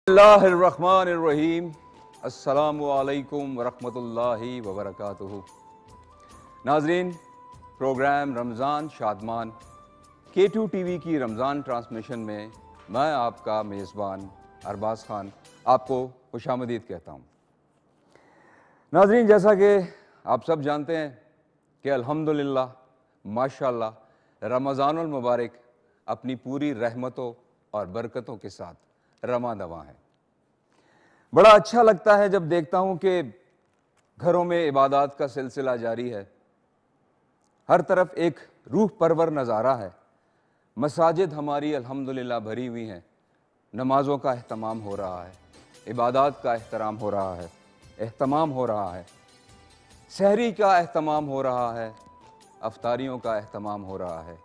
बिस्मिल्लाहिर्रहमानिर्रहीम। अस्सलामुअलैकुम वरहमतुल्लाहि वबरकातुहू। नाजरीन, programme Ramzan Shadman K2 TV की रमज़ान ट्रांसमिशन में मैं आपका मेज़बान अरबाज़ ख़ान आपको खुशामदीद कहता हूँ। नाजरीन, जैसा कि आप सब जानते हैं कि अल्हम्दुलिल्लाह माशाअल्लाह रमज़ानुल मुबारक अपनी पूरी रहमतों और बरकतों के साथ रमा दवा है। बड़ा अच्छा लगता है जब देखता हूँ कि घरों में इबादत का सिलसिला जारी है, हर तरफ एक रूह परवर नज़ारा है। मसाजिद हमारी अल्हम्दुलिल्लाह भरी हुई हैं, नमाज़ों का एहतमाम हो रहा है, इबादत का एहतराम हो रहा है, एहतमाम हो रहा है, सहरी का एहतमाम हो रहा है, अफ्तारियों का एहतमाम हो रहा है।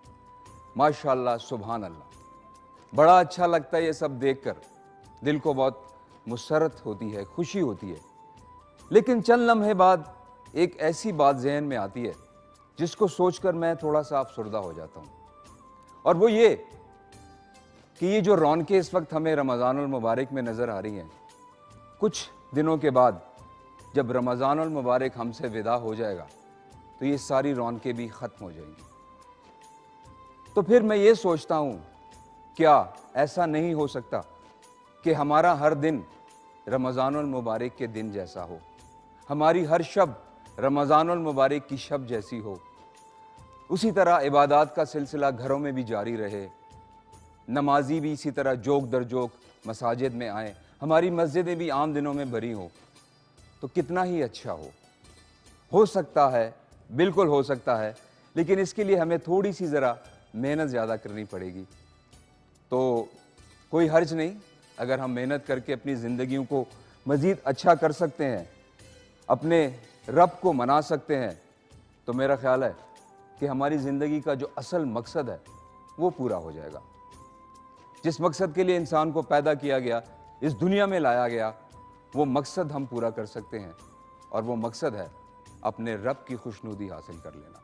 माशाअल्लाह सुभान अल्लाह। बड़ा अच्छा लगता है ये सब देखकर, दिल को बहुत मुसरत होती है, खुशी होती है। लेकिन चंद लम्हे बाद एक ऐसी बात जहन में आती है जिसको सोचकर मैं थोड़ा सा अफसुर्दा हो जाता हूँ, और वो ये कि ये जो रौनकें इस वक्त हमें रमज़ानुल मुबारक में नज़र आ रही हैं, कुछ दिनों के बाद जब रमज़ानुल मुबारक हमसे विदा हो जाएगा तो ये सारी रौनकें भी ख़त्म हो जाएंगी। तो फिर मैं ये सोचता हूँ, क्या ऐसा नहीं हो सकता कि हमारा हर दिन रमज़ानुल मुबारक के दिन जैसा हो, हमारी हर शब रमज़ानुल मुबारक की शब जैसी हो, उसी तरह इबादत का सिलसिला घरों में भी जारी रहे, नमाजी भी इसी तरह जोक दर जोक मसाजिद में आएँ, हमारी मस्जिदें भी आम दिनों में भरी हों, तो कितना ही अच्छा हो सकता है, बिल्कुल हो सकता है। लेकिन इसके लिए हमें थोड़ी सी ज़रा मेहनत ज़्यादा करनी पड़ेगी। तो कोई हर्ज नहीं, अगर हम मेहनत करके अपनी ज़िंदगियों को मज़ीद अच्छा कर सकते हैं, अपने रब को मना सकते हैं, तो मेरा ख़्याल है कि हमारी ज़िंदगी का जो असल मकसद है वो पूरा हो जाएगा। जिस मकसद के लिए इंसान को पैदा किया गया, इस दुनिया में लाया गया, वो मकसद हम पूरा कर सकते हैं, और वो मकसद है अपने रब की खुशनुदी हासिल कर लेना।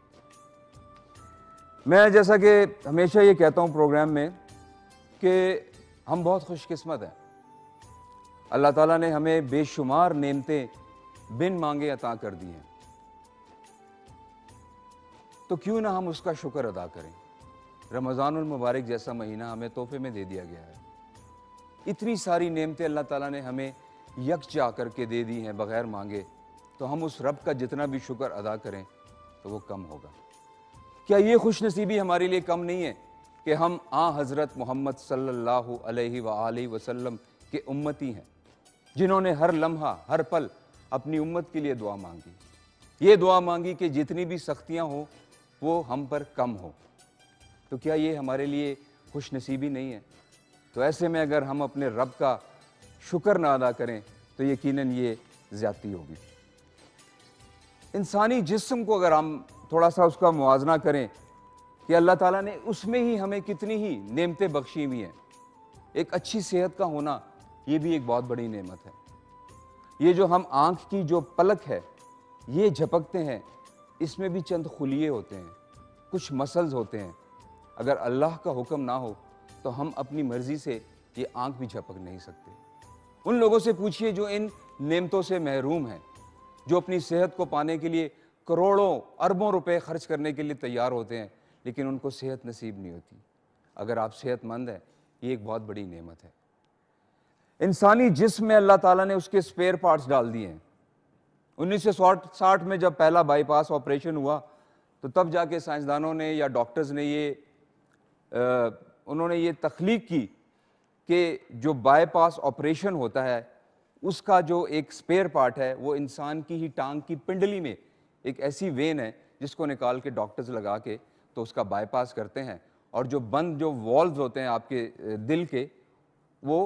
मैं जैसा कि हमेशा ये कहता हूँ प्रोग्राम में कि हम बहुत खुशकिस्मत हैं। अल्लाह ताला ने हमें बेशुमार नेमतें बिन मांगे अता कर दी हैं, तो क्यों ना हम उसका शुक्र अदा करें। रमज़ानुल मुबारक जैसा महीना हमें तोहफे में दे दिया गया है। इतनी सारी नेमतें अल्लाह ताला ने हमें यकजा करके दे दी हैं बग़ैर मांगे, तो हम उस रब का जितना भी शुक्र अदा करें तो वो कम होगा। क्या ये खुशनसीबी हमारे लिए कम नहीं है कि हम हज़रत मोहम्मद सल्लल्लाहु अलैहि वसल्लम के उम्मती हैं, जिन्होंने हर लम्हा हर पल अपनी उम्मत के लिए दुआ मांगी। ये दुआ मांगी कि जितनी भी सख्तियाँ हो वो हम पर कम हो। तो क्या ये हमारे लिए खुशनसीबी नहीं है? तो ऐसे में अगर हम अपने रब का शुक्र ना अदा करें तो यकीनन ये ज़्यादती होगी। इंसानी जिस्म को अगर हम थोड़ा सा उसका मुआवजा करें कि अल्लाह ताला ने उसमें ही हमें कितनी ही नेमतें बख्शी हुई हैं। एक अच्छी सेहत का होना ये भी एक बहुत बड़ी नेमत है। ये जो हम आँख की जो पलक है ये झपकते हैं, इसमें भी चंद खुलिये होते हैं, कुछ मसल्स होते हैं। अगर अल्लाह का हुक्म ना हो तो हम अपनी मर्ज़ी से ये आँख भी झपक नहीं सकते। उन लोगों से पूछिए जो इन नेमतों से महरूम हैं, जो अपनी सेहत को पाने के लिए करोड़ों अरबों रुपए खर्च करने के लिए तैयार होते हैं, लेकिन उनको सेहत नसीब नहीं होती। अगर आप सेहतमंद हैं, ये एक बहुत बड़ी नेमत है। इंसानी जिस्म में अल्लाह ताला ने उसके स्पेयर पार्ट्स डाल दिए हैं। 1960 में जब पहला बाईपास ऑपरेशन हुआ तो तब जाके साइंसदानों ने या डॉक्टर्स ने उन्होंने ये तख्लीक की कि जो बाईपास ऑपरेशन होता है उसका जो एक स्पेयर पार्ट है वो इंसान की ही टांग की पिंडली में एक ऐसी वेन है जिसको निकाल के डॉक्टर्स लगा के तो उसका बाईपास करते हैं, और जो बंद जो वॉल्व्स होते हैं आपके दिल के, वो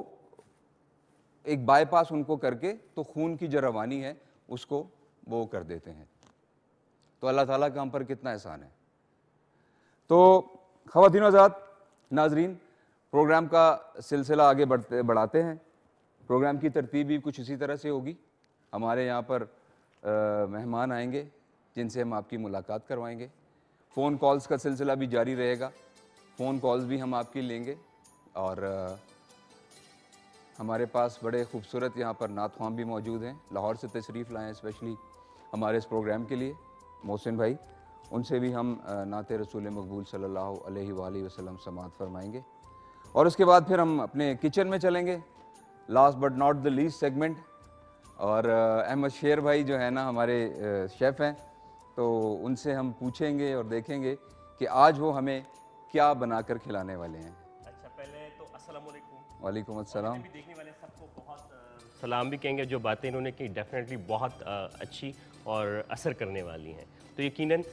एक बाईपास उनको करके तो खून की जो रवानी है उसको वो कर देते हैं। तो अल्लाह ताला का हम पर कितना एहसान है। तो ख़वातीन हज़रात, नाजरीन, प्रोग्राम का सिलसिला आगे बढ़ाते हैं। प्रोग्राम की तरतीब भी कुछ इसी तरह से होगी। हमारे यहाँ पर मेहमान आएंगे जिनसे हम आपकी मुलाकात करवाएंगे। फ़ोन कॉल्स का सिलसिला भी जारी रहेगा, फ़ोन कॉल्स भी हम आपकी लेंगे, और हमारे पास बड़े खूबसूरत यहाँ पर नात ख्वाम भी मौजूद हैं, लाहौर से तशरीफ़ लाए हैं स्पेशली हमारे इस प्रोग्राम के लिए, मोहसिन भाई। उनसे भी हम नात रसूल मकबूल सल्लल्लाहु अलैहि वसल्लम समात फरमाएंगे और उसके बाद फिर हम अपने किचन में चलेंगे, last but not the least segment. और अहमद शेर भाई जो है ना हमारे शेफ़ हैं, तो उनसे हम पूछेंगे और देखेंगे कि आज वो हमें क्या बनाकर खिलाने वाले हैं। अच्छा, पहले तो अस्सलाम वालेकुम। वालेकुम अस्सलाम। भी देखने वाले सबको बहुत सलाम भी कहेंगे। जो बातें इन्होंने की डेफिनेटली बहुत अच्छी और असर करने वाली हैं। तो यकीनन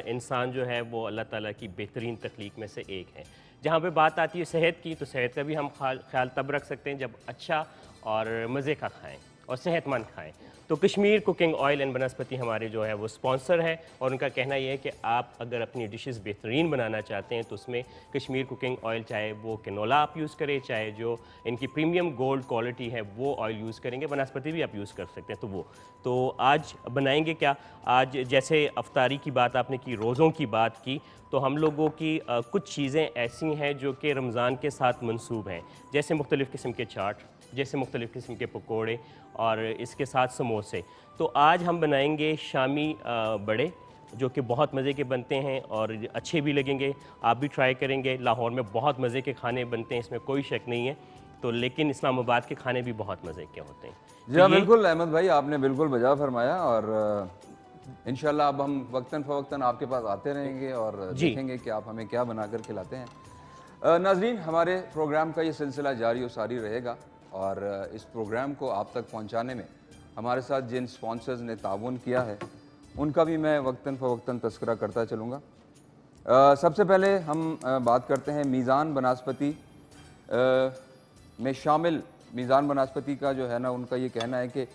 इंसान जो है वो अल्लाह ताला की बेहतरीन तख्लीक में से एक है। जहाँ पे बात आती है सेहत की, तो सेहत का भी हम ख्याल तब रख सकते हैं जब अच्छा और मज़े का खाएँ और सेहतमंद खाएँ। तो कश्मीर कुकिंग ऑयल एंड बनस्पति हमारे जो है वो स्पॉन्सर है और उनका कहना यह है कि आप अगर अपनी डिशेस बेहतरीन बनाना चाहते हैं तो उसमें कश्मीर कुकिंग ऑयल, चाहे वो कैनोला आप यूज़ करें, चाहे जो इनकी प्रीमियम गोल्ड क्वालिटी है वो ऑयल यूज़ करेंगे, बनस्पति भी आप यूज़ कर सकते हैं। तो आज बनाएंगे क्या? आज जैसे अफ्तारी की बात आपने की, रोज़ों की बात की, तो हम लोगों की कुछ चीज़ें ऐसी हैं जो कि रमज़ान के साथ मंसूब हैं, जैसे मुख्तलिफ़ किस्म के चाट, जैसे मुख्तलिफ़ किस्म के पकोड़े और इसके साथ समोसे। तो आज हम बनाएंगे शामी बड़े, जो कि बहुत मज़े के बनते हैं और अच्छे भी लगेंगे। आप भी ट्राई करेंगे। लाहौर में बहुत मज़े के खाने बनते हैं, इसमें कोई शक नहीं है। तो लेकिन इस्लामाबाद के खाने भी बहुत मज़े के होते हैं। जी हाँ, बिल्कुल अहमद भाई, आपने बिल्कुल बजा फरमाया। और इंशाल्लाह अब हम वक्तन फ़वक्तन आपके पास आते रहेंगे और देखेंगे कि आप हमें क्या बनाकर खिलाते हैं। नाज़रीन, हमारे प्रोग्राम का ये सिलसिला जारी और सारी रहेगा और इस प्रोग्राम को आप तक पहुंचाने में हमारे साथ जिन स्पॉन्सर्स ने ताउन किया है उनका भी मैं वक्तन फ़वक्तन तस्करा करता चलूँगा। सबसे पहले हम बात करते हैं मीज़ान बनस्पति में शामिल। मीज़ान बनस्पति का जो है ना, उनका ये कहना है कि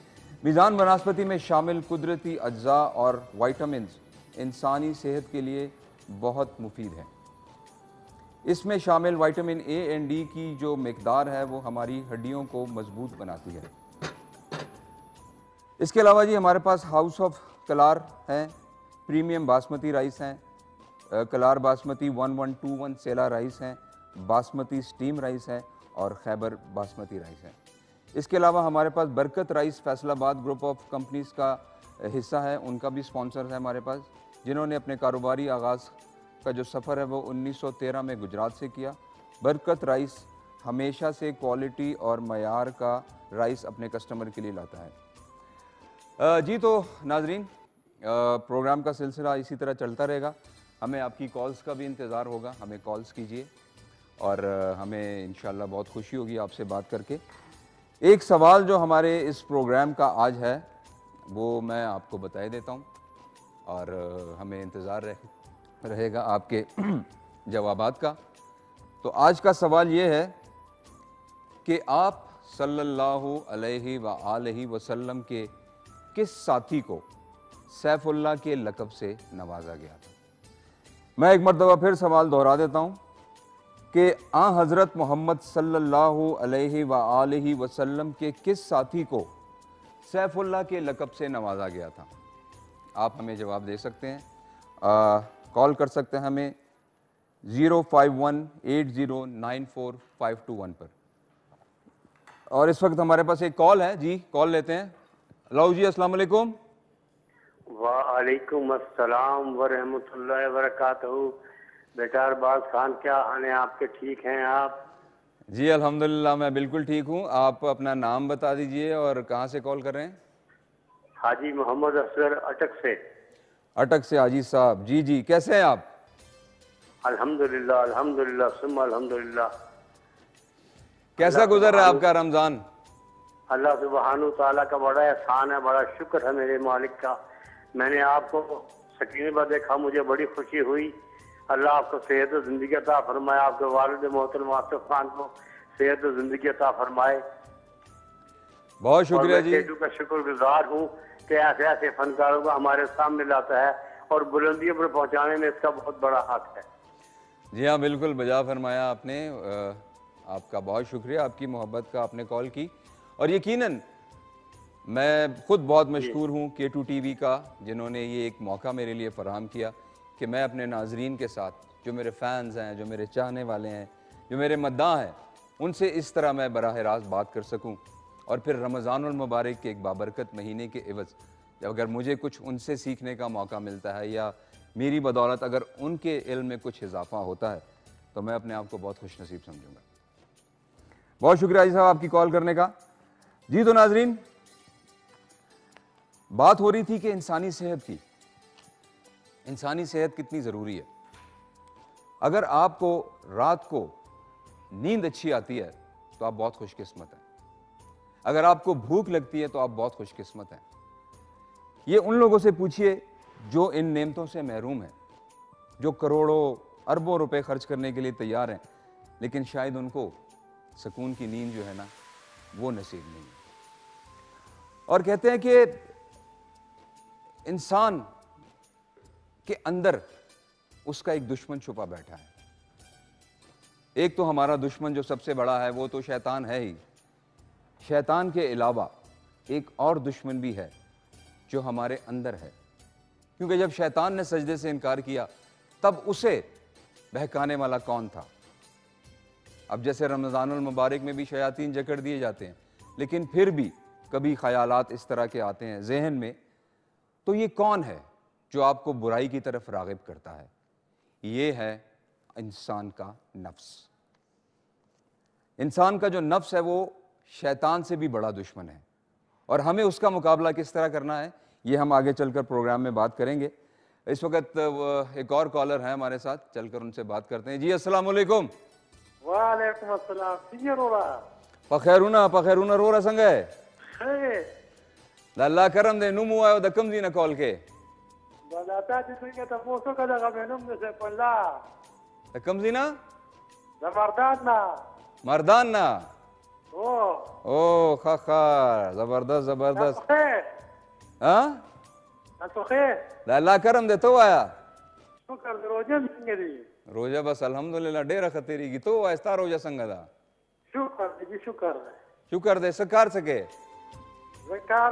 मीज़ान बनस्पति में शामिल कुदरती अज्जा और वाइटामिन्स इंसानी सेहत के लिए बहुत मुफीद हैं। इसमें शामिल विटामिन ए एंड डी की जो मिकदार है वो हमारी हड्डियों को मजबूत बनाती है। इसके अलावा जी हमारे पास हाउस ऑफ कलार हैं, प्रीमियम बासमती राइस हैं, कलार बासमती 1121 सेला राइस हैं, बासमती स्टीम राइस हैं और खैबर बासमती राइस हैं। इसके अलावा हमारे पास बरकत rice Faisalabad group of companies का हिस्सा है, उनका भी स्पॉन्सर है हमारे पास, जिन्होंने अपने कारोबारी आगाज़ का जो सफ़र है वो 1913 में गुजरात से किया। बरकत राइस हमेशा से क्वालिटी और मयार का राइस अपने कस्टमर के लिए लाता है। जी तो नाजरीन, प्रोग्राम का सिलसिला इसी तरह चलता रहेगा। हमें आपकी कॉल्स का भी इंतज़ार होगा, हमें कॉल्स कीजिए और हमें इंशाल्लाह बहुत खुशी होगी आपसे बात करके। एक सवाल जो हमारे इस प्रोग्राम का आज है वो मैं आपको बता देता हूँ और हमें इंतज़ार रहेगा आपके जवाबात का। तो आज का सवाल ये है कि आप सल्लल्लाहु अलैहि वसल्लम के किस साथी को सैफुल्लाह के लक़ब से नवाजा गया था? मैं एक मरतबा फिर सवाल दोहरा देता हूँ कि आ हज़रत मोहम्मद सल्लल्लाहु अलैहि वसल्लम के किस साथी को सैफुल्लाह के लक़ब से नवाजा गया था? आप हमें जवाब दे सकते हैं, कॉल कर सकते हैं हमें 05180945521 पर। और इस वक्त हमारे पास एक कॉल है जी, कॉल लेते हैं। हेलो जी, अस्सलाम वालेकुम। वालेकुम अस्सलाम व रहमतुल्लाहि व बरकातहू। बेटा अरबाज खान, क्या हाल है आपके? ठीक हैं आप? जी अल्हम्दुलिल्लाह, मैं बिल्कुल ठीक हूँ। आप अपना नाम बता दीजिए और कहाँ से कॉल कर रहे हैं? हाजी मोहम्मद असगर, अटक से। अटक से हाजी साहब, जी जी, कैसे हैं आप? अल्हम्दुलिल्लाह अल्हम्दुलिल्लाह सुम्मा अल्हम्दुलिल्लाह। कैसा गुजर रहा है आपका रमज़ान? अल्लाह सुब्हानु तआला का बड़ा एहसान है, बड़ा शुक्र है मेरे मालिक का। मैंने आपको स्क्रीन पर देखा, मुझे बड़ी खुशी हुई। अल्लाह आपको सेहत और ज़िंदगी अता फरमाए, आपके वालिद मोहतरम आसिफ खान को सेहत और ज़िंदगी अता फरमाए। बहुत शुक्रिया जी। केटू का शुक्रगुजार हूँ कि ऐसे ऐसे फनकारों को हमारे सामने लाता है और बुलंदियों पर पहुँचाने में इसका बहुत बड़ा हाथ है। जी हाँ, बिल्कुल बजा फरमाया आपने। आपका बहुत शुक्रिया, आपकी मोहब्बत का आपने कॉल की। और यकीनन मैं ख़ुद बहुत मशकूर हूँ K2 TV का, जिन्होंने ये एक मौका मेरे लिए फ़राहम किया कि मैं अपने नाजरीन के साथ, जो मेरे फ़ैन्स हैं, जो मेरे चाहने वाले हैं, जो मेरे मद्दाह हैं, उनसे इस तरह मैं बराह रास्त बात कर सकूं और फिर रमज़ानुल मुबारक के एक बाबरकत महीने के एवज़ जब अगर मुझे कुछ उनसे सीखने का मौका मिलता है या मेरी बदौलत अगर उनके इल्म में कुछ इजाफा होता है तो मैं अपने आप को बहुत खुश नसीब समझूंगा। बहुत शुक्रिया जी साहब आपकी कॉल करने का। जी तो नाजरीन, बात हो रही थी कि इंसानी सेहत की, इंसानी सेहत कितनी ज़रूरी है। अगर आपको रात को नींद अच्छी आती है तो आप बहुत खुशकिस्मत हैं। अगर आपको भूख लगती है तो आप बहुत खुशकिस्मत हैं। ये उन लोगों से पूछिए जो इन नेमतों से महरूम हैं, जो करोड़ों अरबों रुपए खर्च करने के लिए तैयार हैं, लेकिन शायद उनको सुकून की नींद जो है ना वो नसीब नहीं है। और कहते हैं कि इंसान के अंदर उसका एक दुश्मन छुपा बैठा है। एक तो हमारा दुश्मन जो सबसे बड़ा है वो तो शैतान है ही। शैतान के अलावा एक और दुश्मन भी है जो हमारे अंदर है, क्योंकि जब शैतान ने सजदे से इनकार किया तब उसे बहकाने वाला कौन था। अब जैसे रमज़ानुल मुबारक में भी शयातीन जकड़ दिए जाते हैं, लेकिन फिर भी कभी ख्यालात इस तरह के आते हैं जहन में, तो ये कौन है जो आपको बुराई की तरफ राग़िब करता है? ये है इंसान का नफ्स। इंसान का जो नफ्स है वो शैतान से भी बड़ा दुश्मन है और हमें उसका मुकाबला किस तरह करना है ये हम आगे चलकर प्रोग्राम में बात करेंगे। इस वक्त एक और कॉलर है हमारे साथ, चलकर उनसे बात करते हैं। जी अस्सलाम वालेकुम। वालेकुम अस्सलाम। पखैरुना रोरा संग है अल्लाह करम दे नुमु आयो द कम दी ना कॉल के बलाता जिसके तो पोसो का जगह मेनम में से पल्ला द कम दी ना मर्दान ना ओ खा जबरदस्त हाँ अल्लाह करम दे तो आया शुक्र रोजे मिंगरी रोजा बस अल्हम्दुलिल्लाह डेरा खतेरी की तो आस्ता रोजा संगदा शुक्र दे सकार सके सरकार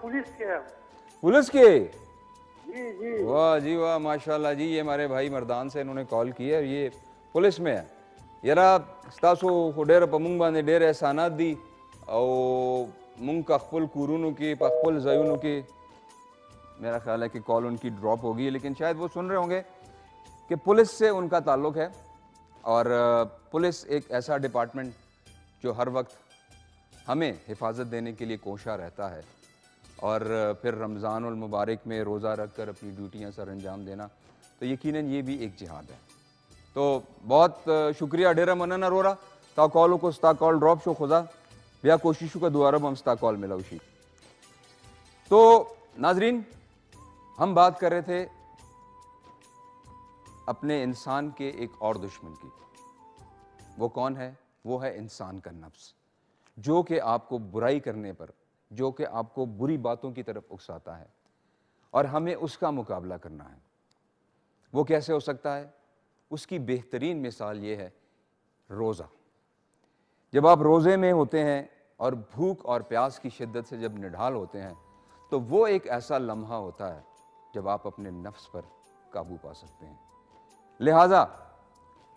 पुलिस के जी वाह जी वाह माशाल्लाह जी। ये हमारे भाई मर्दान से इन्होंने कॉल की है, ये पुलिस में है। यारा स्तासो डेर पमुंग बांधे डेर एहसानात दी और मुंग का खपुल कुरूनु की पखपुल जयूनु की। मेरा ख्याल है कि कॉल उनकी ड्रॉप होगी, लेकिन शायद वो सुन रहे होंगे कि पुलिस से उनका ताल्लुक़ है और पुलिस एक ऐसा डिपार्टमेंट जो हर वक्त हमें हिफाजत देने के लिए कोशा रहता है और फिर रमज़ानुल मुबारक में रोज़ा रख कर अपनी ड्यूटियाँ सर अंजाम देना, तो यकीनन ये भी एक जिहाद है। तो बहुत शुक्रिया डेरा मनना रोरा ता कॉलों को स्ता कॉल ड्रॉप शो खुदा बिया कोशिशों का दोबारा हम स्ता कॉल मिला उसी। तो नाजरीन, हम बात कर रहे थे अपने इंसान के एक और दुश्मन की। वो कौन है? वो है इंसान का नफ्स, जो कि आपको बुराई करने पर, जो कि आपको बुरी बातों की तरफ उकसाता है और हमें उसका मुकाबला करना है। वो कैसे हो सकता है? उसकी बेहतरीन मिसाल ये है रोज़ा। जब आप रोज़े में होते हैं और भूख और प्यास की शिद्दत से जब निढाल होते हैं तो वो एक ऐसा लम्हा होता है जब आप अपने नफ्स पर काबू पा सकते हैं। लिहाजा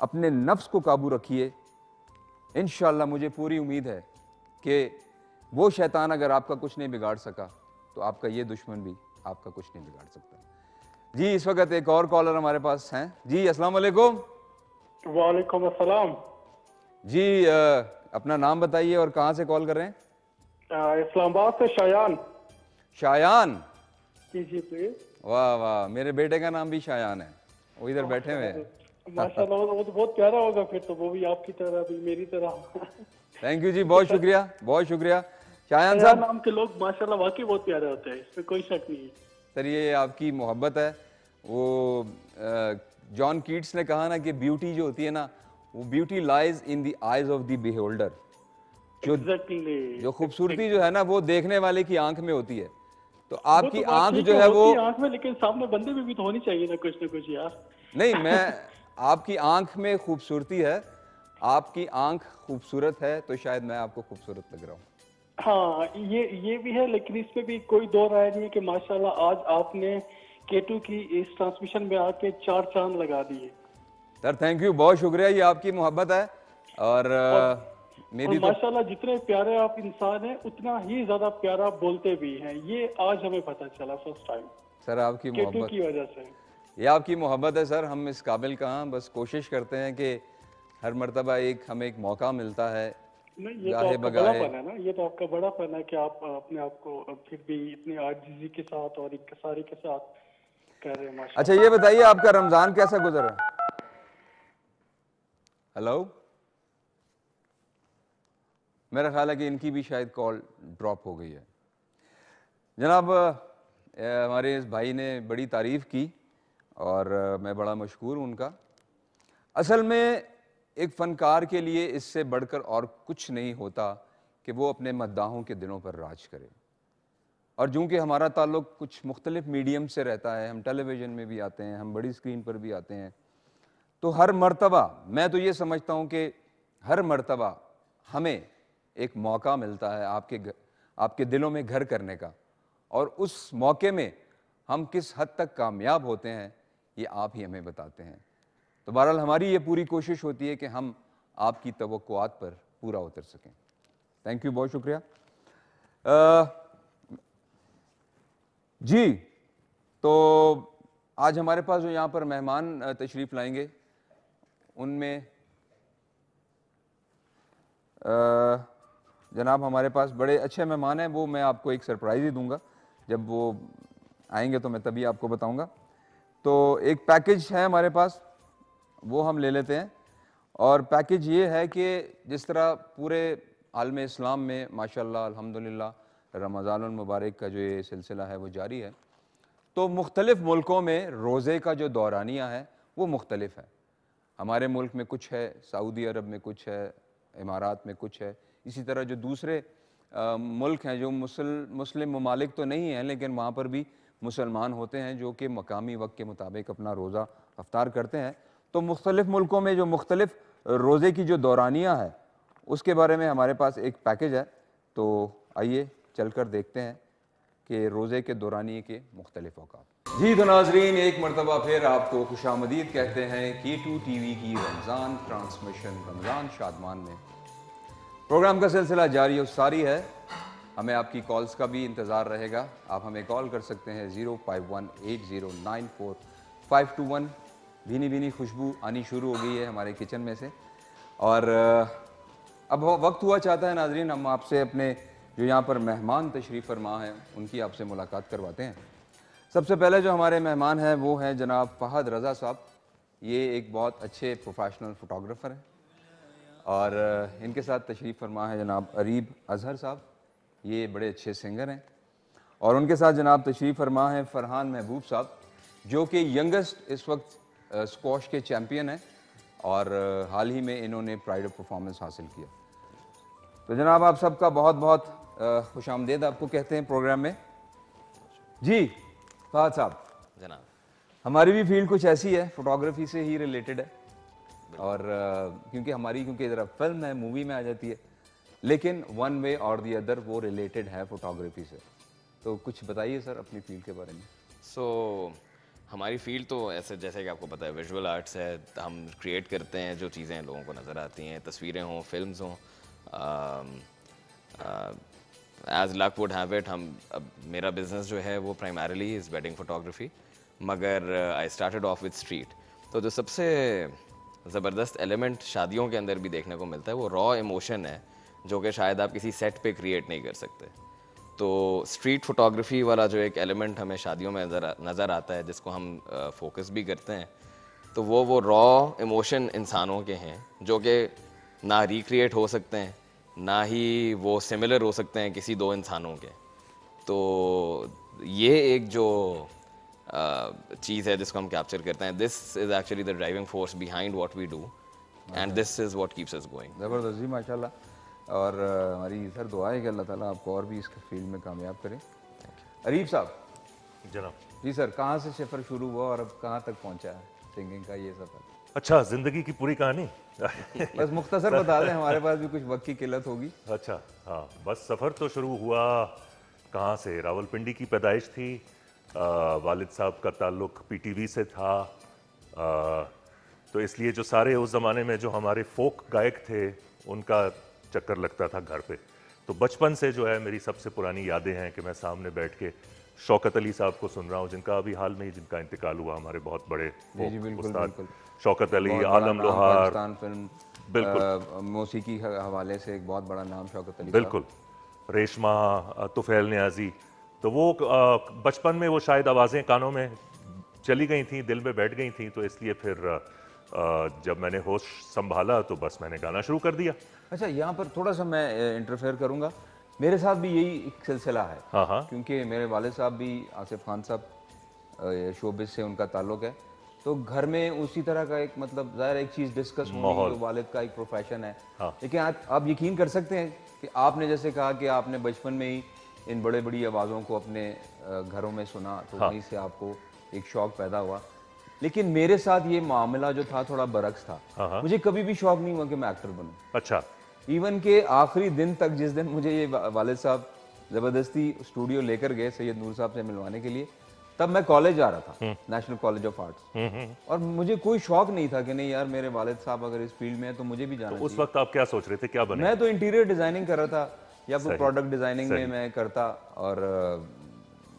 अपने नफ्स को काबू रखिए। इंशाअल्लाह मुझे पूरी उम्मीद है कि वो शैतान अगर आपका कुछ नहीं बिगाड़ सका तो आपका ये दुश्मन भी आपका कुछ नहीं बिगाड़ सकता। जी इस वक्त एक और कॉलर हमारे पास हैं। जी अस्सलाम वालेकुम। वालेकुम अस्सलाम जी अपना नाम बताइए और कहाँ से कॉल कर रहे हैं? इस्लामाबाद से शायान। शायान जी प्लीज। वाह वाह, मेरे बेटे का नाम भी शायान है, वो इधर बैठे हुए हैं। माशाल्लाह वो तो बहुत प्यारा होगा फिर तो, वो भी आपकी तरह भी मेरी तरह। थैंक यू जी, बहुत शुक्रिया बहुत शुक्रिया शायान साहब। नाम के लोग माशाल्लाह वाकई बहुत प्यारे होते हैं, इसमें कोई शक नहीं है। सर ये आपकी मोहब्बत है। वो जॉन कीट्स ने कहा ना कि ब्यूटी जो होती है ना, वो beauty lies in the eyes of the beholder. जो खूबसूरती जो है ना वो देखने वाले की आंख में होती है। तो आपकी आंख जो है वो आंख में, लेकिन सामने बंदे में भी तो होनी चाहिए ना कुछ यार। नहीं, मैं आपकी आंख में खूबसूरती है, आपकी आंख खूबसूरत है तो शायद मैं आपको खूबसूरत लग रहा हूँ। हाँ ये भी है, लेकिन इसमें भी कोई दो राय नहीं है कि माशाल्लाह आज आपने K2 की इस ट्रांसमिशन में आके 4 चांद लगा दिए। सर थैंक यू, बहुत शुक्रिया, ये आपकी मोहब्बत है और मेरी तो माशाल्लाह जितने प्यारे आप इंसान हैं उतना ही ज्यादा प्यारा बोलते भी हैं, ये आज हमें पता चला फर्स्ट टाइम सर आपकी केटू मोहब्बत, की वजह से। ये आपकी मोहब्बत है सर, हम इस काबिल कहाँ, बस कोशिश करते हैं कि हर मर्तबा हमें एक मौका मिलता है नहीं, ये तो गाहे आपका बगाहे। बड़ापन है ना, ये तो आपका बड़ापन है कि आप अपने आप को फिर भी इतनी आजिज़ी के साथ और इत्कसारी के साथ कर रहे हैं माशाल्लाह। अच्छा ये बताइए आपका रमज़ान कैसा गुजरा? हेलो, मेरा ख्याल है कि इनकी भी शायद कॉल ड्रॉप हो गई है। जनाब हमारे इस भाई ने बड़ी तारीफ़ की और मैं बड़ा मशहूर हूँ उनका। असल में एक फ़नकार के लिए इससे बढ़कर और कुछ नहीं होता कि वो अपने मद्दाहों के दिलों पर राज करे। और चूँकि हमारा ताल्लुक़ कुछ मुख्तलिफ़ मीडियम से रहता है, हम टेलीविज़न में भी आते हैं, हम बड़ी स्क्रीन पर भी आते हैं, तो हर मर्तबा मैं तो ये समझता हूँ कि हर मर्तबा हमें एक मौका मिलता है आपके दिलों में घर करने का, और उस मौके में हम किस हद तक कामयाब होते हैं ये आप ही हमें बताते हैं। तो बहरहाल हमारी ये पूरी कोशिश होती है कि हम आपकी तवक्कुआत पर पूरा उतर सकें। थैंक यू, बहुत शुक्रिया। जी, तो आज हमारे पास जो यहाँ पर मेहमान तशरीफ़ लाएंगे उनमें जनाब हमारे पास बड़े अच्छे मेहमान हैं, वो मैं आपको एक सरप्राइज़ ही दूंगा, जब वो आएंगे तो मैं तभी आपको बताऊंगा। तो एक पैकेज है हमारे पास, वो हम ले लेते हैं। और पैकेज ये है कि जिस तरह पूरे आलम इस्लाम में माशाल्लाह अल्हम्दुलिल्लाह रमज़ानुल मुबारक का जो ये सिलसिला है वो जारी है, तो मुख्तलिफ़ मुल्कों में रोज़े का जो दौरानिया है वो मुख्तलिफ़ है। हमारे मुल्क में कुछ है, सऊदी अरब में कुछ है, इमारात में कुछ है, इसी तरह जो दूसरे मुल्क हैं जो मुस्लिम ममालिक तो नहीं हैं लेकिन वहाँ पर भी मुसलमान होते हैं जो कि मकामी वक्त के मुताबिक अपना रोज़ा अफ्तार करते हैं। तो मुख्तलिफ़ मुल्कों में जो मुख्तलिफ़ रोज़े की जो दौरानिया है उसके बारे में हमारे पास एक पैकेज है। तो आइए चल कर देखते हैं कि रोज़े के दौरानिए के मुख्तलिफ़ औक़ात। जी तो नाज़रीन, एक मरतबा फिर आपको खुशामदीद कहते हैं K2 TV की रमज़ान ट्रांसमिशन रमज़ान शादमान में। प्रोग्राम का सिलसिला जारी और सारी है, हमें आपकी कॉल्स का भी इंतज़ार रहेगा। आप हमें कॉल कर सकते हैं 0518094521। भीनी भीनी खुशबू आनी शुरू हो गई है हमारे किचन में से, और अब वक्त हुआ चाहता है नाज़रीन हम आपसे अपने जो यहाँ पर मेहमान तशरीफ़ फरमा हैं उनकी आपसे मुलाकात करवाते हैं। सबसे पहले जो हमारे मेहमान हैं वो हैं जनाब फ़हद रज़ा साहब। ये एक बहुत अच्छे प्रोफेशनल फ़ोटोग्राफ़र हैं, और इनके साथ तशरीफ़ फरमा है जनाब अरीब अज़हर साहब, ये बड़े अच्छे सिंगर हैं। और उनके साथ जनाब तशरीफ़ फरमा है फ़रहान महबूब साहब, जो कि यंगेस्ट इस वक्त स्क्वॉश के चैम्पियन हैं, और हाल ही में इन्होंने प्राइड ऑफ परफॉर्मेंस हासिल किया। तो जनाब आप सबका बहुत बहुत खुशामदीद आपको कहते हैं प्रोग्राम में। जी फ़हद साहब, जनाब हमारी भी फील्ड कुछ ऐसी है, फ़ोटोग्राफी से ही रिलेटेड है, और क्योंकि ज़रा फिल्म है, मूवी में आ जाती है, लेकिन वन वे और दी अदर वो रिलेटेड है फ़ोटोग्राफी से। तो कुछ बताइए सर अपनी फील्ड के बारे में। हमारी फील्ड तो ऐसे जैसे कि आपको पता है विजुअल आर्ट्स है, हम क्रिएट करते हैं जो चीज़ें लोगों को नज़र आती हैं, तस्वीरें हों, फिल्म्स हों। As luck would have it, अब मेरा बिज़नेस जो है वो प्राइमरीली इज़ वेडिंग फोटोग्राफी, मगर I started off with street. तो जो सबसे ज़बरदस्त एलिमेंट शादियों के अंदर भी देखने को मिलता है वो रॉ इमोशन है, जो कि शायद आप किसी सेट पे क्रिएट नहीं कर सकते। तो स्ट्रीट फोटोग्राफी वाला जो एक एलिमेंट हमें शादियों में नज़र आता है, जिसको हम फोकस भी करते हैं, तो वो रॉ इमोशन इंसानों के हैं जो कि ना रिक्रिएट हो सकते हैं, ना ही वो सिमिलर हो सकते हैं किसी दो इंसानों के। तो ये एक जो चीज़ है जिसको हम कैप्चर करते हैं, this is actually the driving force behind what we do, and this is what keeps us going. ज़बरदस्त जी, माशाल्लाह। और हमारी सर दुआ है कि अल्लाह ताला आपको और भी इस फील्ड में कामयाब करें। अरीब साहब। जनाब जी सर, कहाँ से सफ़र शुरू हुआ और अब कहाँ तक पहुँचा है सिंगिंग का ये सफ़र? अच्छा, जिंदगी की पूरी कहानी बस मुख्तसर बता दें, हमारे पास भी कुछ वक्त की किल्लत होगी। अच्छा हाँ, बस सफ़र तो शुरू हुआ कहाँ से, रावलपिंडी की पैदाइश थी, वालिद साहब का ताल्लुक़ पीटीवी से था, तो इसलिए जो सारे उस ज़माने में जो हमारे फोक गायक थे उनका चक्कर लगता था घर पे। तो बचपन से जो है मेरी सबसे पुरानी यादें हैं कि मैं सामने बैठ के शौकत अली साहब को सुन रहा हूँ, जिनका अभी हाल में ही जिनका इंतकाल हुआ, हमारे बहुत बड़े जी बिल्कुल उस्ताद बिल्कुल। शौकत अली, बहुत बड़ा आलम नाम लोहार, पाकिस्तान फिल्म बिल्कुल मौसीकी के हवाले से एक बहुत बड़ा नाम शौकत अली साहब। बिल्कुल, रेशमा, तुफैल नियाजी। तो वो बचपन में वो शायद आवाज़ें कानों में चली गई थी, दिल में बैठ गई थी, तो इसलिए फिर जब मैंने होश संभाला तो बस मैंने गाना शुरू कर दिया। अच्छा, यहाँ पर थोड़ा सा मैं इंटरफेयर करूँगा। मेरे साथ भी यही एक सिलसिला है। हाँ हाँ, क्योंकि मेरे वालिद साहब भी आसिफ खान साहब शोबिस से उनका ताल्लुक है, तो घर में उसी तरह का एक मतलब ज़ाहिर एक चीज़ डिस्कस होनी, जो वालिद का एक प्रोफेशन है। हाँ। लेकिन आप यकीन कर सकते हैं कि आपने जैसे कहा कि आपने बचपन में ही इन बड़े बड़ी आवाज़ों को अपने घरों में सुना, तो वहीं से आपको एक शौक़ पैदा हुआ। लेकिन मेरे साथ ये मामला जो था थोड़ा बरक्स था। मुझे कभी भी शौक़ नहीं हुआ कि मैं एक्टर बनूं। अच्छा, इवन के आखिरी दिन तक, जिस दिन मुझे ये वालिद साहब ज़बरदस्ती स्टूडियो लेकर गए सैयद नूर साहब से मिलवाने के लिए, तब मैं कॉलेज जा रहा था, नेशनल कॉलेज ऑफ आर्ट्स, और मुझे कोई शौक नहीं था कि नहीं यार मेरे वालिद साहब अगर इस फील्ड में है तो मुझे भी जाना उस वक्त आप क्या सोच रहे थे, क्या बने? मैं तो इंटीरियर डिज़ाइनिंग कर रहा था या कोई प्रोडक्ट डिज़ाइनिंग में मैं करता, और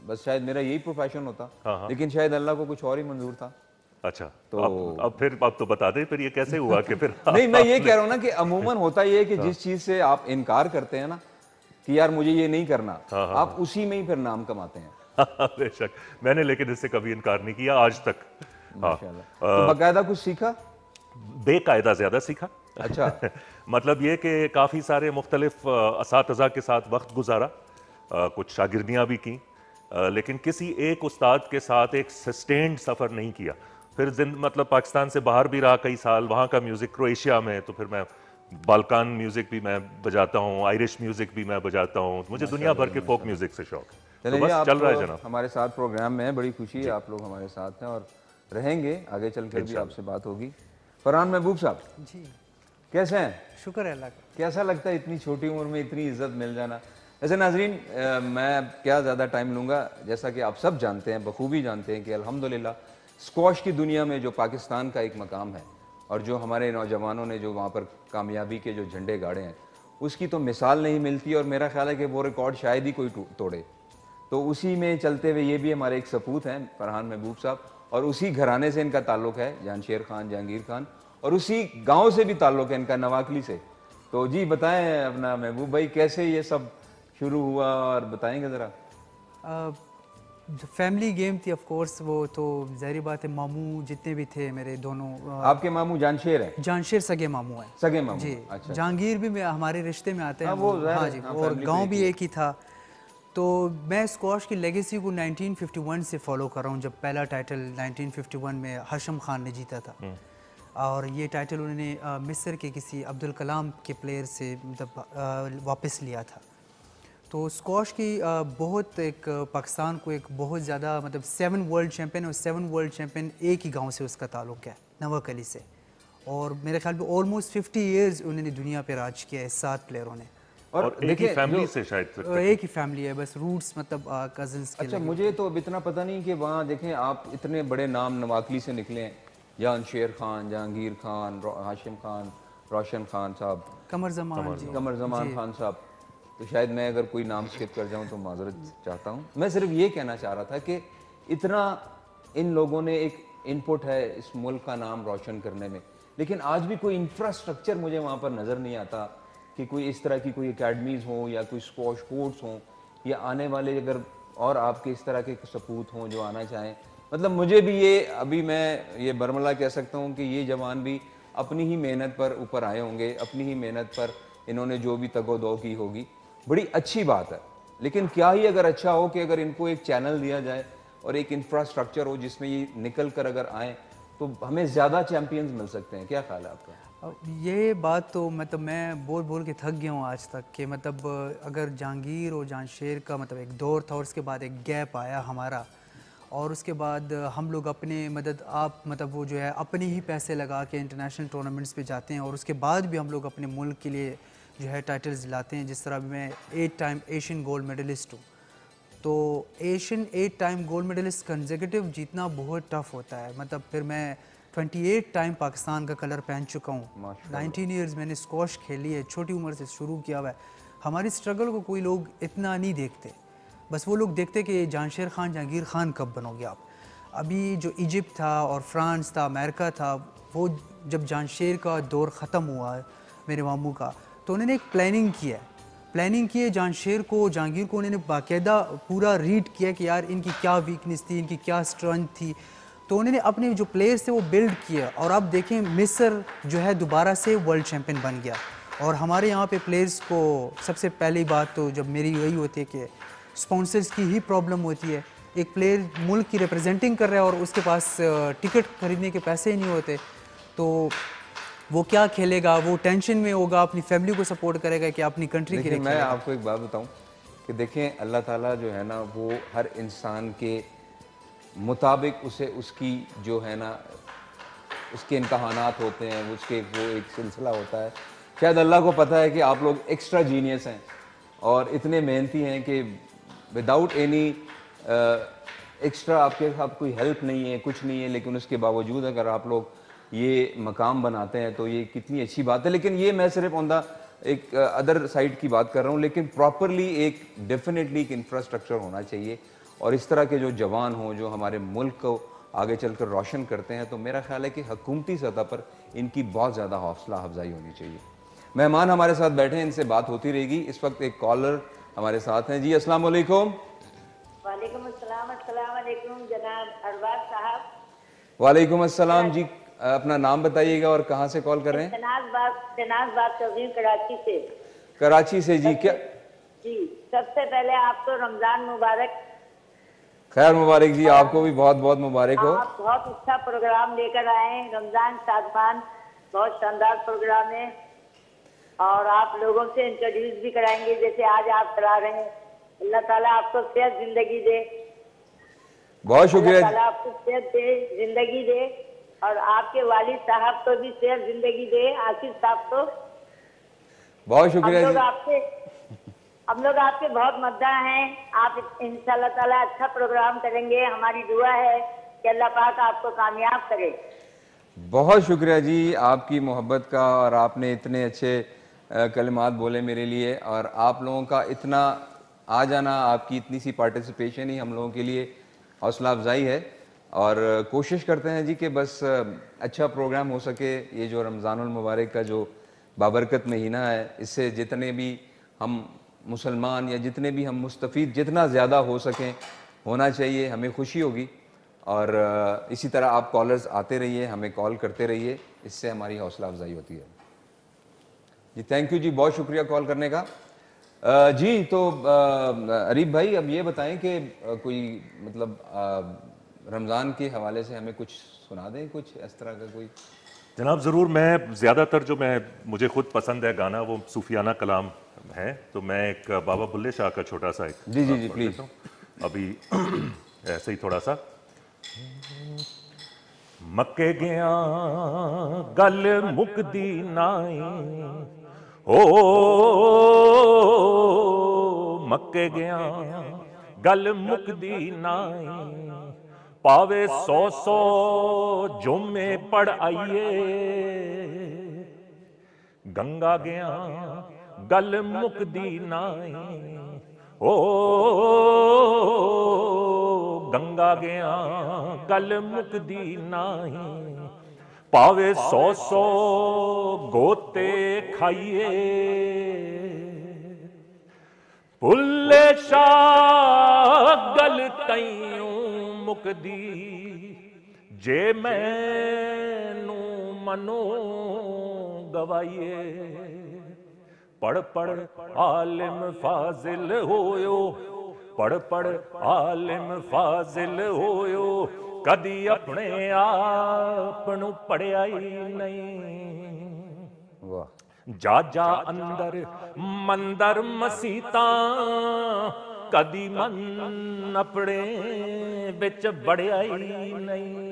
बस शायद मेरा यही प्रोफेशन होता। लेकिन शायद अल्लाह को कुछ और ही मंजूर था। अच्छा, तो अब फिर आप तो बता दें फिर ये कैसे हुआ कि फिर नहीं, मैं ये कह रहा हूँ ना कि अमूमन होता ये है कि जिस चीज़ से आप इनकार करते हैं ना कि यार मुझे ये नहीं करना, आप उसी में ही फिर नाम कमाते हैं। बेशक, मैंने लेकिन इससे कभी इनकार नहीं किया आज तक। माशाल्लाह। तो बाकायदा कुछ सीखा? बेकायदा ज़्यादा सीखा। अच्छा। मतलब ये कि काफ़ी सारे मुख्तलिफ असातिज़ा के साथ वक्त गुजारा, कुछ शागिर्दियाँ भी की, लेकिन किसी एक उस्ताद के साथ एक सस्टेन्ड सफ़र नहीं किया। फिर मतलब पाकिस्तान से बाहर भी रहा कई साल, वहाँ का म्यूज़िक क्रोएशिया में, तो फिर मैं बाल्कान म्यूज़िक भी मैं बजाता हूँ, आयरिश म्यूज़िक भी मैं बजाता हूँ, मुझे दुनिया भर के फोक म्यूज़िक से शौक है। तो बस चल रहा है जनाब। हमारे साथ प्रोग्राम में है, बड़ी खुशी है आप लोग हमारे साथ हैं और रहेंगे, आगे चलकर भी आपसे बात होगी। फरहान महबूब साहब जी, कैसे हैं? शुक्र है अल्लाह का। कैसा लगता है इतनी छोटी उम्र में इतनी इज्जत मिल जाना? वैसे नाजरीन, मैं क्या ज़्यादा टाइम लूँगा, जैसा कि आप सब जानते हैं, बखूबी जानते हैं कि अल्हम्दुलिल्लाह स्क्वॉश की दुनिया में जो पाकिस्तान का एक मकाम है और जो हमारे नौजवानों ने जो वहाँ पर कामयाबी के जो झंडे गाड़े हैं, उसकी तो मिसाल नहीं मिलती, और मेरा ख्याल है कि वो रिकॉर्ड शायद ही कोई तोड़े। तो उसी में चलते हुए ये भी हमारे एक सपूत हैं फरहान महबूब साहब, और उसी घराने से इनका ताल्लुक़ है, जानशेर खान, जहांगीर खान, और उसी गांव से भी ताल्लुक़ है इनका, नवाकली से। तो जी बताएं अपना महबूब भाई, कैसे ये सब शुरू हुआ और बताएंगे ज़रा। जो फैमिली गेम थी ऑफ कोर्स, वो तो ज़ाहिर बात है, मामू जितने भी थे मेरे दोनों, आपके मामू जानशेर हैं? जानशेर सगे मामू हैं। सगे मामू जी। अच्छा। जहांगीर भी हमारे रिश्ते में आते हैं। वो हाँ जी, और गांव भी एक ही था। तो मैं स्क्वॉश की लेगेसी को 1951 से फॉलो कर रहा हूँ, जब पहला टाइटल 1951 में हाशिम खान ने जीता था, और ये टाइटल उन्होंने मिस्र के किसी अब्दुल कलाम के प्लेयर से मतलब वापस लिया था। तो स्क्वॉश की बहुत एक पाकिस्तान को एक बहुत ज़्यादा मतलब 7 वर्ल्ड चैम्पियन, और 7 वर्ल्ड चैम्पियन एक ही गांव से उसका ताल्लुक़ है, नवाकली से, और मेरे ख्याल में ऑलमोस्ट 50 इयर्स उन्होंने दुनिया पे राज किया है 7 प्लेयरों ने। और एक ही फैमिली से शायद एक ही फैमिली है, बस रूट्स मतलब कजन्स के। अच्छा, मुझे तो अब इतना पता नहीं कि वहाँ देखें आप इतने बड़े नाम नवाकली से निकले हैं, जानशेर खान, जहांगीर खान, हाशिम खान, रोशन खान साहब, कमर जमान खान साहब, तो शायद मैं अगर कोई नाम स्किप कर जाऊं तो माजरत चाहता हूं। मैं सिर्फ ये कहना चाह रहा था कि इतना इन लोगों ने एक इनपुट है इस मुल्क का नाम रोशन करने में, लेकिन आज भी कोई इंफ्रास्ट्रक्चर मुझे वहाँ पर नज़र नहीं आता कि कोई इस तरह की कोई एकेडमीज़ हों या कोई स्क्वॉश कोर्ट्स हों, या आने वाले अगर और आपके इस तरह के सपूत हों जो आना चाहें। मतलब मुझे भी ये अभी मैं ये बरमला कह सकता हूँ कि ये जवान भी अपनी ही मेहनत पर ऊपर आए होंगे, अपनी ही मेहनत पर इन्होंने जो भी तगोदो की होगी, बड़ी अच्छी बात है। लेकिन क्या ही अगर अच्छा हो कि अगर इनको एक चैनल दिया जाए और एक इंफ्रास्ट्रक्चर हो जिसमें ये निकल कर अगर आएँ तो हमें ज़्यादा चैम्पियंस मिल सकते हैं। क्या ख्याल है आपका? ये बात तो मतलब मैं बोल बोल के थक गया हूँ आज तक कि मतलब अगर जहांगीर और जानशेर का मतलब एक दौर था और उसके बाद एक गैप आया हमारा, और उसके बाद हम लोग अपने मदद आप मतलब वो जो है अपने ही पैसे लगा के इंटरनेशनल टूर्नामेंट्स पे जाते हैं, और उसके बाद भी हम लोग अपने मुल्क के लिए जो है टाइटल्स लाते हैं। जिस तरह मैं 8 टाइम एशियन गोल्ड मेडलिस्ट हूँ, तो Asian 8 time gold medallist consecutive जीतना बहुत टफ होता है। मतलब फिर मैं 28 टाइम पाकिस्तान का कलर पहन चुका हूँ। माशाल्लाह। 19 ईयर्स मैंने स्क्वॉश खेली है, छोटी उम्र से शुरू किया हुआ है। हमारी स्ट्रगल को कोई लोग इतना नहीं देखते, बस वो लोग देखते कि जानशेर खान जहांगीर खान कब बनोगे आप। अभी जो इजिप्ट था और फ्रांस था, अमेरिका था, वो जब जानशेर का दौर ख़त्म हुआ मेरे मामू का, तो उन्होंने एक प्लानिंग किया है। प्लानिंग की है जानशेर को, जहांगीर को उन्होंने बाकायदा पूरा रीड किया कि यार इनकी क्या वीकनेस थी, इनकी क्या स्ट्रेंथ थी। तो उन्होंने अपने जो प्लेयर्स थे वो बिल्ड किया, और आप देखें मिस्र जो है दोबारा से वर्ल्ड चैम्पियन बन गया। और हमारे यहाँ पे प्लेयर्स को सबसे पहली बात तो जब मेरी यही होती है कि स्पॉन्सर्स की ही प्रॉब्लम होती है। एक प्लेयर मुल्क की रिप्रेजेंटिंग कर रहा है और उसके पास टिकट खरीदने के पैसे ही नहीं होते, तो वो क्या खेलेगा, वो टेंशन में होगा, अपनी फैमिली को सपोर्ट करेगा कि अपनी कंट्री के लिए देखिए मैं खेलेगा। आपको एक बात बताऊं कि देखें अल्लाह ताला जो है ना वो हर इंसान के मुताबिक उसे उसकी जो है ना उसके इम्तहानात होते हैं, उसके वो एक सिलसिला होता है। शायद अल्लाह को पता है कि आप लोग एक्स्ट्रा जीनियस हैं और इतने मेहनती हैं कि विदाउट एनी एक्स्ट्रा आपके साथ कोई हेल्प नहीं है, कुछ नहीं है, लेकिन उसके बावजूद अगर आप लोग ये मकाम बनाते हैं तो ये कितनी अच्छी बात है। लेकिन ये मैं सिर्फ ऑन द एक अदर साइड की बात कर रहा हूँ, लेकिन प्रॉपरली एक डेफिनेटली एक इंफ्रास्ट्रक्चर होना चाहिए। और इस तरह के जो जवान हों जो हमारे मुल्क को आगे चलकर रोशन करते हैं, तो मेरा ख्याल है कि हुकूमती सतह पर इनकी बहुत ज़्यादा हौसला अफजाई होनी चाहिए। मेहमान हमारे साथ बैठे हैं, इनसे बात होती रहेगी। इस वक्त एक कॉलर हमारे साथ हैं। जी अस्सलाम वालेकुम। वालेकुम अस्सलाम, अस्सलाम वालेकुम जनाब अरबाज साहब। वालेकुम अस्सलाम जी, अपना नाम बताइएगा और कहाँ से कॉल कर रहे हैं? शनाज बात कर रही हूँ कराची से। कराची से जी। क्या जी, सबसे पहले आपको रमजान मुबारक। खैर मुबारक जी, आपको भी बहुत बहुत मुबारक हो। आप बहुत अच्छा प्रोग्राम लेकर आए हैं, रमजान शादमान, बहुत शानदार प्रोग्राम है। और आप लोगों से इंट्रोड्यूस भी कराएंगे जैसे आज आप करा रहे हैं। अल्लाह ताला आपको सेहत जिंदगी दे। बहुत शुक्रिया। अल्लाह ताला आपको सेहत दे, जिंदगी दे, और आपके वालिद साहब को भी सेहत जिंदगी दे, आसिफ साहब को। बहुत शुक्रिया जी। हम लोग आपके बहुत मद्दा हैं। आप इंशाल्लाह ताला अच्छा प्रोग्राम करेंगे। हमारी दुआ है कि अल्लाह पाक आपको कामयाब करे। बहुत शुक्रिया जी आपकी मोहब्बत का, और आपने इतने अच्छे कलिमात बोले मेरे लिए, और आप लोगों का इतना आ जाना, आपकी इतनी सी पार्टिसिपेशन ही हम लोगों के लिए हौसला अफजाई है। और कोशिश करते हैं जी कि बस अच्छा प्रोग्राम हो सके। ये जो रमज़ानुल मुबारक का जो बाबरकत महीना है, इससे जितने भी हम मुसलमान या जितने भी हम मुस्तफ़ीद जितना ज़्यादा हो सकें होना चाहिए, हमें खुशी होगी। और इसी तरह आप कॉलर्स आते रहिए, हमें कॉल करते रहिए, इससे हमारी हौसला अफजाई होती है जी। थैंक यू जी, बहुत शुक्रिया कॉल करने का। जी तो अरीब भाई अब ये बताएं कि कोई मतलब रमज़ान के हवाले से हमें कुछ सुना दें, कुछ इस तरह का कोई। जनाब ज़रूर। मैं ज़्यादातर जो मुझे खुद पसंद है गाना वो सूफियाना कलाम है, तो मैं एक बाबा बुल्ले शाह का छोटा सा एक जी जी जी प्लीज़ अभी ऐसे ही थोड़ा सा। मक्के गया गल मुकदी नाई, ओ मक्के गया गल मुकदी नाई, पावे 100 जुम्मे पढ़ आइए, गंगा गया गल मुकदी नाई, ओ गंगा गया गल मुकदी नाई, पावे 100 गोते खाइए, भुल्ले शाह गल तैयूं मुकदी, जे मैनू मनो गवाइए, पढ़ पढ़ आलिम फाजिल होयो, पढ़ पढ़ आलिम फाजिल होयो, कदी अपने आप नू पढ़िया ही नहीं। वाह। जा जा अंदर मंदर मसीता, कदी मन अपने बिच बड़िया ही नहीं।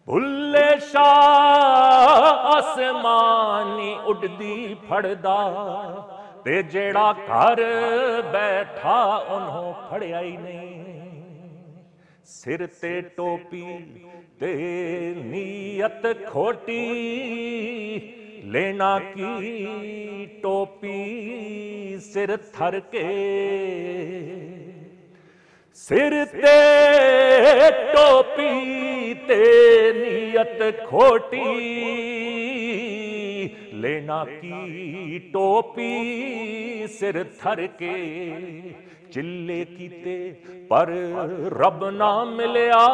भुल्ले शाह आसमानी उड़दी फड़दा, ते जेड़ा घर बैठा उन्हों फड़िया ही नहीं। सिर ते टोपी ते नीयत खोटी, लेना की टोपी सिर थर के। सिर ते टोपी ते नीयत खोटी, लेना की टोपी सिर थर के। चिल्ले कीते पर रब ना मिलिया,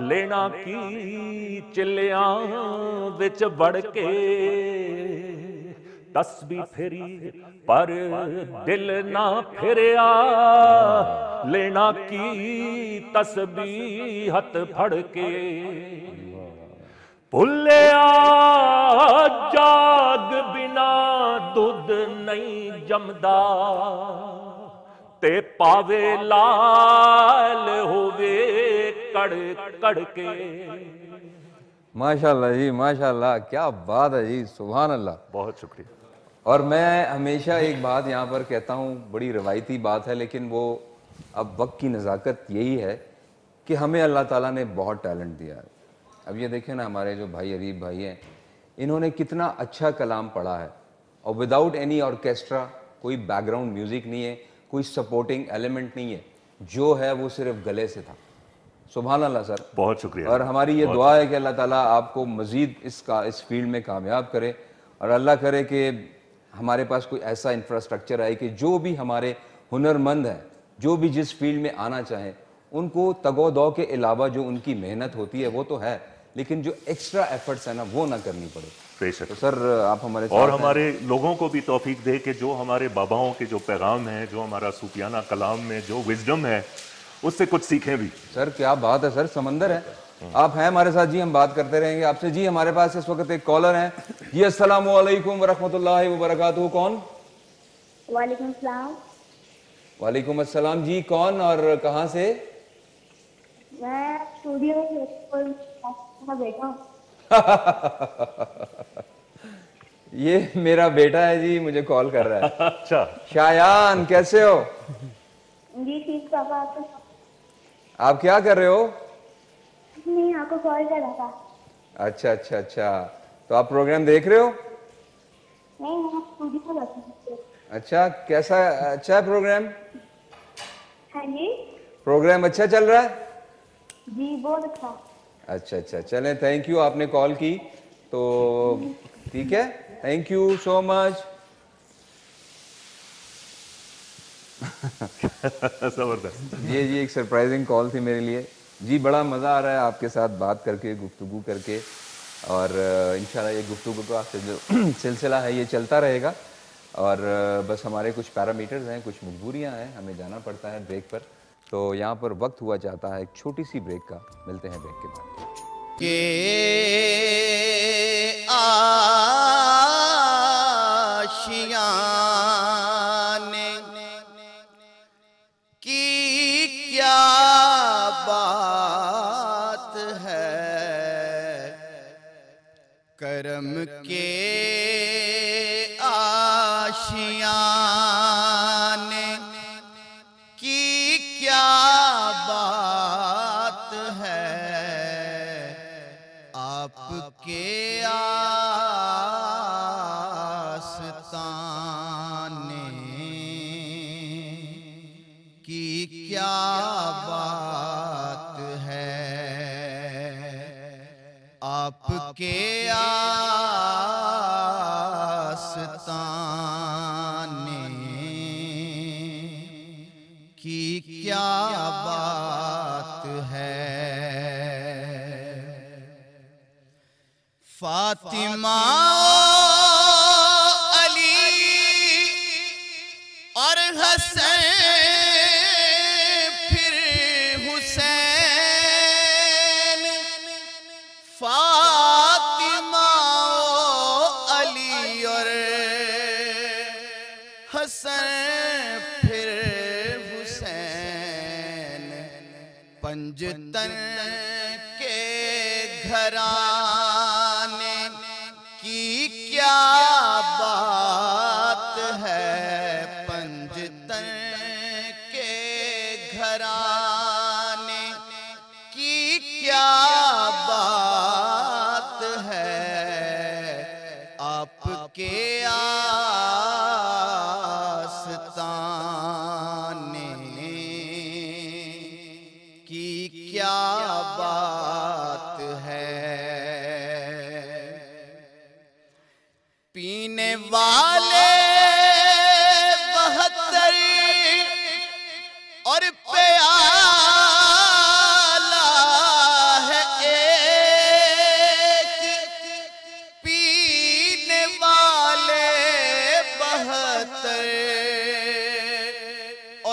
लेना की चिल्लियां विच बढ़ के। तस्बी फिरी पर दिल ना फिरिया, लेना की तस्बीहत फड़ के। भुलिया जाग बिना दुध नहीं जमदा, ते पावे लाल होवे कड़ कड़ के। माशाल्लाह जी, माशाल्लाह, क्या बात है जी, सुभान अल्लाह। बहुत शुक्रिया। और मैं हमेशा एक बात यहाँ पर कहता हूँ, बड़ी रवायती बात है, लेकिन वो अब वक्त की नज़ाकत यही है कि हमें अल्लाह ताला ने बहुत टैलेंट दिया है। अब ये देखें ना, हमारे जो भाई अरीब भाई हैं, इन्होंने कितना अच्छा कलाम पढ़ा है, और विदाउट एनी ऑर्केस्ट्रा, कोई बैकग्राउंड म्यूज़िक नहीं है, कोई सपोर्टिंग एलिमेंट नहीं है, जो है वो सिर्फ गले से था। सुभान अल्लाह सर, बहुत शुक्रिया। और हमारी ये दुआ है कि अल्लाह ताला आपको मज़ीद इस फील्ड में कामयाब करे, और अल्लाह करे कि हमारे पास कोई ऐसा इंफ्रास्ट्रक्चर आए कि जो भी हमारे हुनरमंद हैं, जो भी जिस फील्ड में आना चाहें, उनको तगो-दो के अलावा जो उनकी मेहनत होती है वो तो है, लेकिन जो एक्स्ट्रा एफर्ट्स है ना, वो ना करनी पड़े। बेशक। तो सर आप हमारे और हमारे लोगों को भी तौफीक दे कि जो हमारे बाबाओं के जो पैगाम है, जो हमारा सूफियाना कलाम में जो विजडम है, उससे कुछ सीखें भी। सर क्या बात है सर, समंदर है। आप हैं हमारे साथ जी, हम बात करते रहेंगे आपसे जी। हमारे पास इस वक्त एक कॉलर हैं जी। अस्सलाम वालेकुम व रहमतुल्लाहि व बरकातहू। कौन? वालेकुम सलाम। वालेकुम अस्सलाम जी, कौन और कहां से? मैं स्टूडियो में बैठा हूँ। ये मेरा बेटा है जी, मुझे कॉल कर रहा है। अच्छा शायान, कैसे हो? जी ठीक पापा। आप क्या कर रहे हो? नहीं, आपको कॉल कर रहा था। अच्छा अच्छा अच्छा, तो आप प्रोग्राम देख रहे हो? नहीं, मैं स्टूडियो में बैठी हूँ। अच्छा, कैसा अच्छा है प्रोग्राम? हाँ जी। प्रोग्राम अच्छा चल रहा है? जी बहुत अच्छा। अच्छा अच्छा, चलें, थैंक यू, आपने कॉल की तो ठीक है, थैंक यू सो मच। जबरदस्त। ये जी एक सरप्राइजिंग कॉल थी मेरे लिए जी। बड़ा मज़ा आ रहा है आपके साथ बात करके, गुफ्तगू करके, और इंशाल्लाह ये गुफ्तगू का जो सिलसिला है ये चलता रहेगा। और बस हमारे कुछ पैरामीटर्स हैं, कुछ मजबूरियां हैं, हमें जाना पड़ता है ब्रेक पर, तो यहाँ पर वक्त हुआ चाहता है एक छोटी सी ब्रेक का। मिलते हैं ब्रेक के बाद। आशियाने की क्या बात है, करम के आशियाने की क्या बात है, आपके आस्ताने की क्या बात है, आपके आस्ताने की क्या बात है। फातिमा अली और हसन फिर हुसैन, फातिमा अली और हसन फिर हुसैन, पंजतन के घराने की क्या बात है, पंजतन के घराने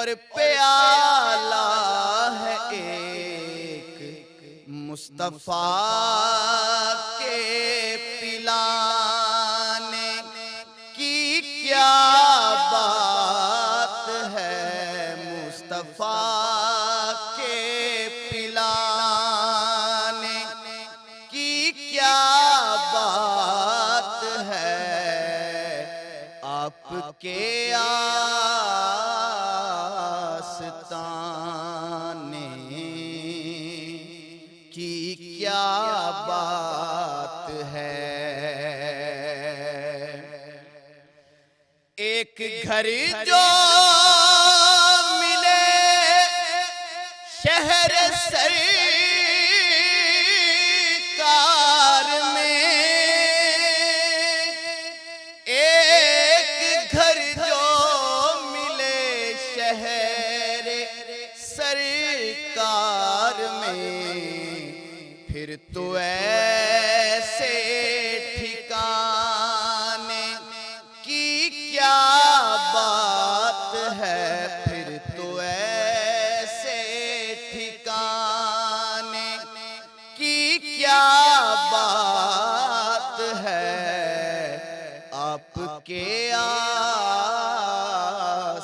और प्याला है एक मुस्तफा के पिलाने की क्या बात है, मुस्तफा के पिलाने की क्या बात है, आपके आस्ताने की क्या बात है। एक घर जो मिले शहर सरकार में, एक घर जो मिले शहर सरकार में, फिर तो ऐसे ठिकाने की क्या बात है, फिर तो ऐसे ठिकाने की क्या बात है, आपके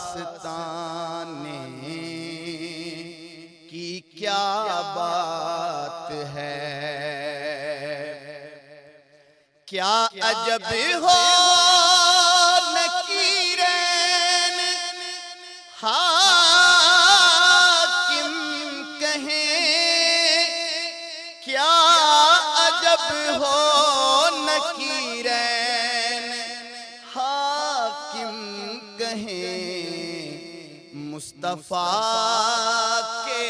आस्ताने की क्या बात है। क्या अजब हो नकीरैन हाकिम कहें, क्या अजब हो नकीरैन हाकिम कहें, मुस्तफा के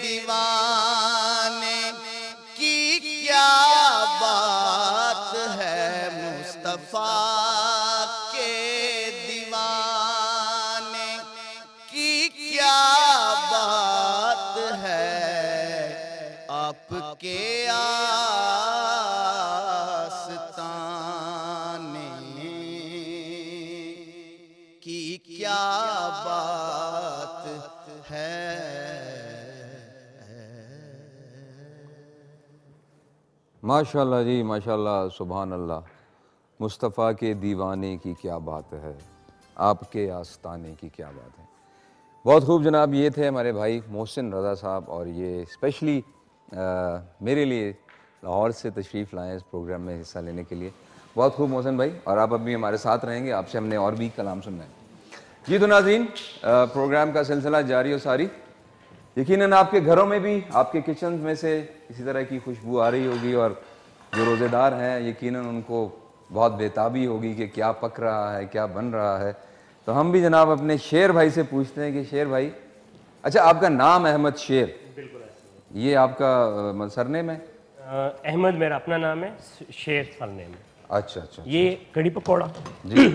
दीवाने की क्या बात है, मुस्तफा के दीवाने की क्या बात है, आपके आस्ताने की क्या बात है। माशाल्लाह जी माशाल्लाह, सुभान अल्लाह। मुस्तफ़ा के दीवाने की क्या बात है, आपके आस्ताने की क्या बात है। बहुत खूब जनाब, ये थे हमारे भाई मोहसिन रज़ा साहब, और ये स्पेशली मेरे लिए लाहौर से तशरीफ़ लाए इस प्रोग्राम में हिस्सा लेने के लिए। बहुत खूब मोहसिन भाई, और आप अभी हमारे साथ रहेंगे, आपसे हमने और भी कलाम सुनना है जी। तो नाज़रीन, प्रोग्राम का सिलसिला जारी और सारी। यकीनन आपके घरों में भी, आपके किचन में से इसी तरह की खुशबू आ रही होगी, और जो रोज़ेदार हैं यकीनन उनको बहुत बेताबी होगी कि क्या पक रहा है, क्या बन रहा है। तो हम भी जनाब अपने शेर भाई से पूछते हैं कि शेर भाई, अच्छा आपका नाम अहमद शेर, ये आपका सरनेम है? अहमद मेरा अपना नाम है, शेर सरनेम है। अच्छा अच्छा। ये कड़ी पकौड़ा जी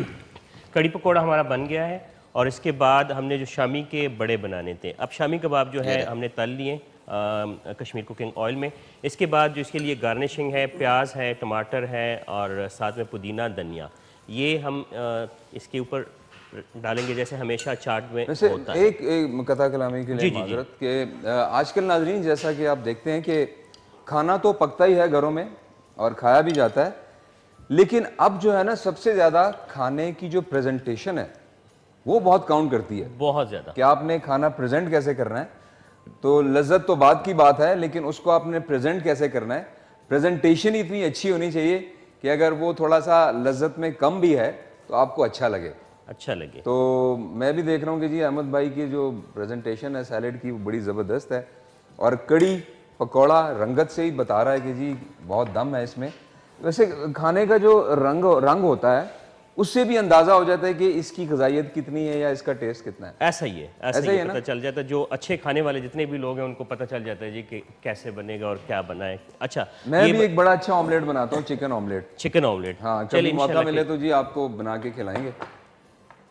कड़ी पकौड़ा हमारा बन गया है, और इसके बाद हमने जो शामी के बड़े बनाने थे, अब शामी कबाब जो है हमने तल लिए कश्मीर कुकिंग ऑयल में। इसके बाद जो इसके लिए गार्निशिंग है, प्याज है, टमाटर है, और साथ में पुदीना धनिया, ये हम इसके ऊपर डालेंगे जैसे हमेशा चाट में होता है। एक कथा कलामी के लिए माजरत के आजकल नाजरीन, जैसा कि आप देखते हैं कि खाना तो पकता ही है घरों में और खाया भी जाता है, लेकिन अब जो है ना सबसे ज़्यादा खाने की जो प्रेजेंटेशन है वो बहुत काउंट करती है, बहुत ज़्यादा। कि आपने खाना प्रेजेंट कैसे करना है। तो लज्जत तो बात की बात है, लेकिन उसको आपने प्रेजेंट कैसे करना है। प्रेजेंटेशन इतनी अच्छी होनी चाहिए कि अगर वो थोड़ा सा लज्जत में कम भी है तो आपको अच्छा लगे। तो मैं भी देख रहा हूँ कि जी अहमद भाई की जो प्रेजेंटेशन है सैलेड की, वो बड़ी ज़बरदस्त है, और कड़ी पकौड़ा रंगत से ही बता रहा है कि जी बहुत दम है इसमें। वैसे खाने का जो रंग होता है उससे भी अंदाजा हो जाता है कि इसकी ग़िज़ाइयत कितनी है या इसका टेस्ट कितना है। ऐसा ही है, ऐसा ही है, पता चल जाता है। जो अच्छे खाने वाले जितने भी लोग हैं उनको पता चल जाता है जी कि कैसे बनेगा और क्या बना है। अच्छा, मैं भी एक बड़ा अच्छा ऑमलेट बनाता हूँ, चिकन ऑमलेट। हाँ, कभी मौका मिले तो जी आपको बना के खिलाएंगे।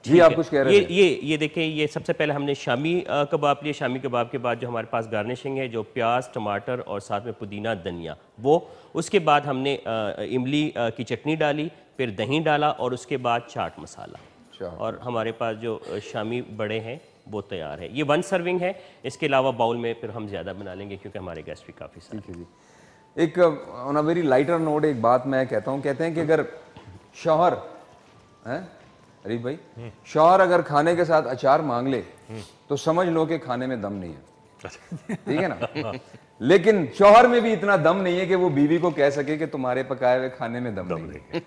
जी आप कुछ कह रहे थे। ये देखें, ये सबसे पहले हमने शामी कबाब लिए। शामी कबाब के बाद जो हमारे पास गार्निशिंग है, जो प्याज टमाटर और साथ में पुदीना धनिया, वो उसके बाद हमने इमली की चटनी डाली, फिर दही डाला, और उसके बाद चाट मसाला। माशाअल्लाह। और हमारे पास जो शामी बड़े हैं वो तैयार है। ये 1 सर्विंग है, इसके अलावा बाउल में फिर हम ज़्यादा बना लेंगे क्योंकि हमारे गेस्ट भी काफ़ी सारे हैं। एक on a very lighter note एक बात मैं कहता हूँ, कहते हैं कि अगर शौहर हैं अरीफ भाई, शौहर अगर खाने के साथ अचार मांग ले तो समझ लो कि खाने में दम नहीं है, ठीक है ना। लेकिन शौहर में भी इतना दम नहीं है कि वो बीवी को कह सके कि तुम्हारे पकाए हुए खाने में दम नहीं है।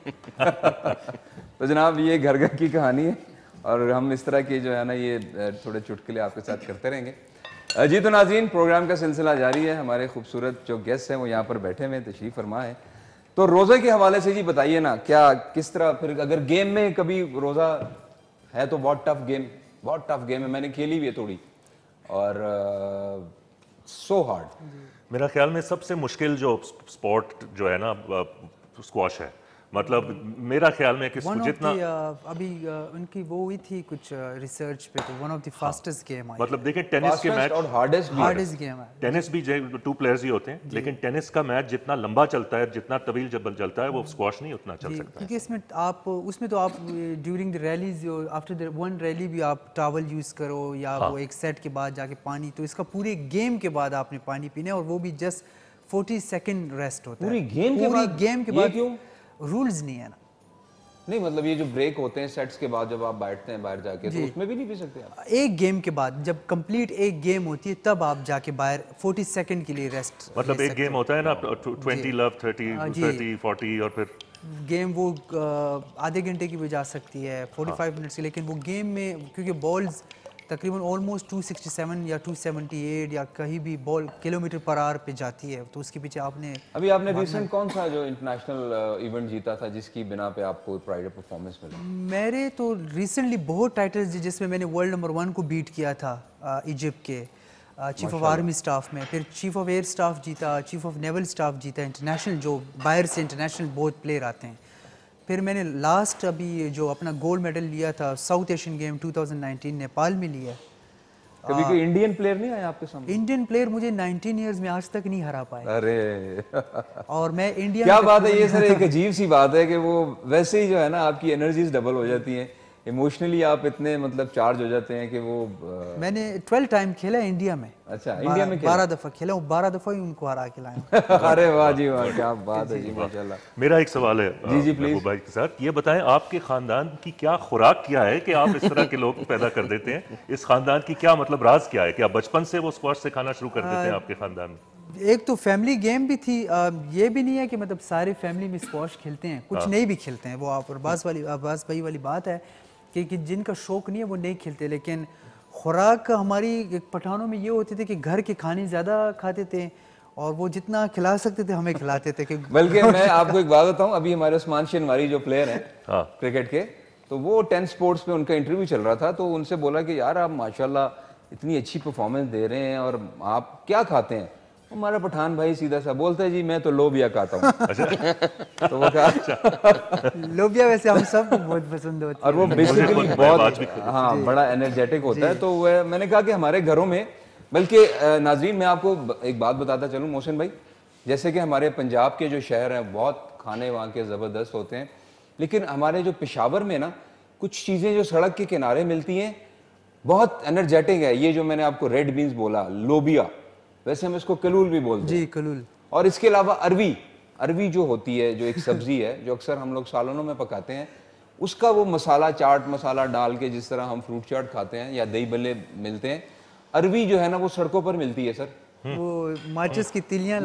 तो जनाब ये घर घर की कहानी है और हम इस तरह की जो है ना ये थोड़े चुटकुले आपके साथ करते रहेंगे। जी तो नाज़रीन, प्रोग्राम का सिलसिला जारी है। हमारे खूबसूरत जो गेस्ट हैं वो यहाँ पर बैठे हुए हैं, तशरीफ़ फरमा है। तो रोज़े के हवाले से जी बताइए ना, क्या किस तरह फिर अगर गेम में कभी रोज़ा है तो बहुत टफ गेम है, मैंने खेली भी है थोड़ी और सो हार्ड। मेरा ख्याल में सबसे मुश्किल जो स्पोर्ट जो है ना स्क्वॉश है। मतलब मेरा ख्याल में कि जितना अभी उनकी वो हुई थी कुछ रिसर्च पे, तो one of the fastest game है। मतलब देखें टेनिस के मैच और हार्डेस्ट गेम है। टेनिस भी 2 प्लेयर्स ही होते हैं, लेकिन टेनिस का मैच जितना लंबा चलता है, जितना तवील जबल चलता है, वो स्क्वॉश नहीं उतना चल सकता। क्योंकि इसमें आप उसमें तो आप during the rallies after the one rally भी आप टॉवल यूज करो या वो एक सेट के बाद जाके पानी, तो इसका पूरे गेम के बाद आपने पानी पीना है और वो भी जस्ट 40 सेकंड रेस्ट होता है पूरी गेम के बाद। क्यों रूल्स नहीं है ना। नहीं मतलब ये जो ब्रेक होते हैं सेट्स के बाद जब आप बैठते हैं बाहर जाके, तो उसमें भी नहीं पी सकते आप? एक गेम के बाद जब कंप्लीट एक गेम होती है तब आप जाके बाहर 40 सेकंड के लिए रेस्ट। मतलब एक गेम होता है ना 20 लव 30 40 और फिर गेम वो आधे घंटे की भी जा सकती है, 45 मिनट्स की, लेकिन वो गेम में क्योंकि बॉल्स तकरीबन ऑलमोस्ट 267 या 278 या कहीं भी बॉल किलोमीटर पर आवर पे जाती है, तो उसके पीछे आपने आपने रिसेंट कौन सा जो इंटरनेशनल इवेंट जीता था जिसकी बिना पे आपको प्राइड ऑफ परफॉर्मेंस मिला? मेरे तो रिसेंटली बहुत टाइटल्स जिसमें मैंने वर्ल्ड नंबर 1 को बीट किया था इजिप्ट के चीफ ऑफ आर्मी स्टाफ में, फिर चीफ ऑफ एयर स्टाफ जीता, चीफ ऑफ नेवल स्टाफ जीता, इंटरनेशनल जो बाहर से इंटरनेशनल बहुत प्लेयर आते हैं। फिर मैंने लास्ट अभी जो अपना गोल्ड मेडल लिया था साउथ एशियन गेम 2019 नेपाल में लिया। कभी कोई इंडियन प्लेयर नहीं आया आपके सामने? इंडियन प्लेयर मुझे 19 इयर्स में आज तक नहीं हरा पाए। अरे और मैं इंडिया क्या बात है ये सर, एक अजीब सी बात है कि वो वैसे ही जो है ना आपकी एनर्जीज डबल हो जाती हैं, इमोशनली आप इतने मतलब चार्ज हो जाते हैं कि वो मैंने 12 टाइम खेला इंडिया में। अच्छा, इंडिया में 12 दफा खेला हूँ, 12 दफा ही उनको हरा के लाया। अरे वाह जी वाह, क्या बात है जी, माशाल्लाह। मेरा एक सवाल है जी प्लीज भाई के साथ, ये बताएं आपके खानदान की क्या खुराक क्या है कि आप इस तरह के लोग पैदा कर देते हैं? इस खानदान की क्या मतलब राज क्या है कि आप बचपन से वो स्क्वॉश सिखाना शुरू कर देते हैं आपके खानदान में? एक तो फैमिली गेम भी थी, ये भी नहीं है कि मतलब सारे फैमिली में स्क्वॉश खेलते हैं, कुछ नहीं भी खेलते हैं। वो आप अब्बास भाई वाली बात है कि जिनका शौक नहीं है वो नहीं खेलते, लेकिन खुराक हमारी पठानों में ये होती थी कि घर के खाने ज़्यादा खाते थे और वो जितना खिला सकते थे हमें खिलाते थे कि बल्कि मैं आपको एक बात बताऊं, अभी हमारे उस्मान शनवारी जो प्लेयर हैं क्रिकेट के, तो वो 10 स्पोर्ट्स में उनका इंटरव्यू चल रहा था, तो उनसे बोला कि यार आप माशाल्लाह इतनी अच्छी परफॉर्मेंस दे रहे हैं और आप क्या खाते हैं? हमारा पठान भाई सीधा सा बोलता है जी मैं तो लोबिया खाता हूँ। तो वो कहा लोबिया वैसे हम सबको बहुत पसंद होती है और वो बेसिकली बहुत बड़ा एनर्जेटिक होता है। तो वह मैंने कहा कि हमारे घरों में, बल्कि नाज़रीन मैं आपको एक बात बताता चलूँ मोहसिन भाई, जैसे कि हमारे पंजाब के जो शहर हैं बहुत खाने वहाँ के ज़बरदस्त होते हैं, लेकिन हमारे जो पेशावर में ना कुछ चीज़ें जो सड़क के किनारे मिलती हैं बहुत एनर्जेटिक है। ये जो मैंने आपको रेड बीन्स बोला, लोबिया, वैसे हम इसको कलूल भी बोलते हैं। जी कलूल। और इसके अलावा अरवी जो होती है, जो एक सब्जी है जो अक्सर हम लोग सालनों में पकाते हैं, उसका वो मसाला चाट मसाला डाल के जिस तरह हम फ्रूट चाट खाते हैं या दही बल्ले मिलते हैं, अरवी जो है ना वो सड़कों पर मिलती है सर। वो माचिस की तीलियां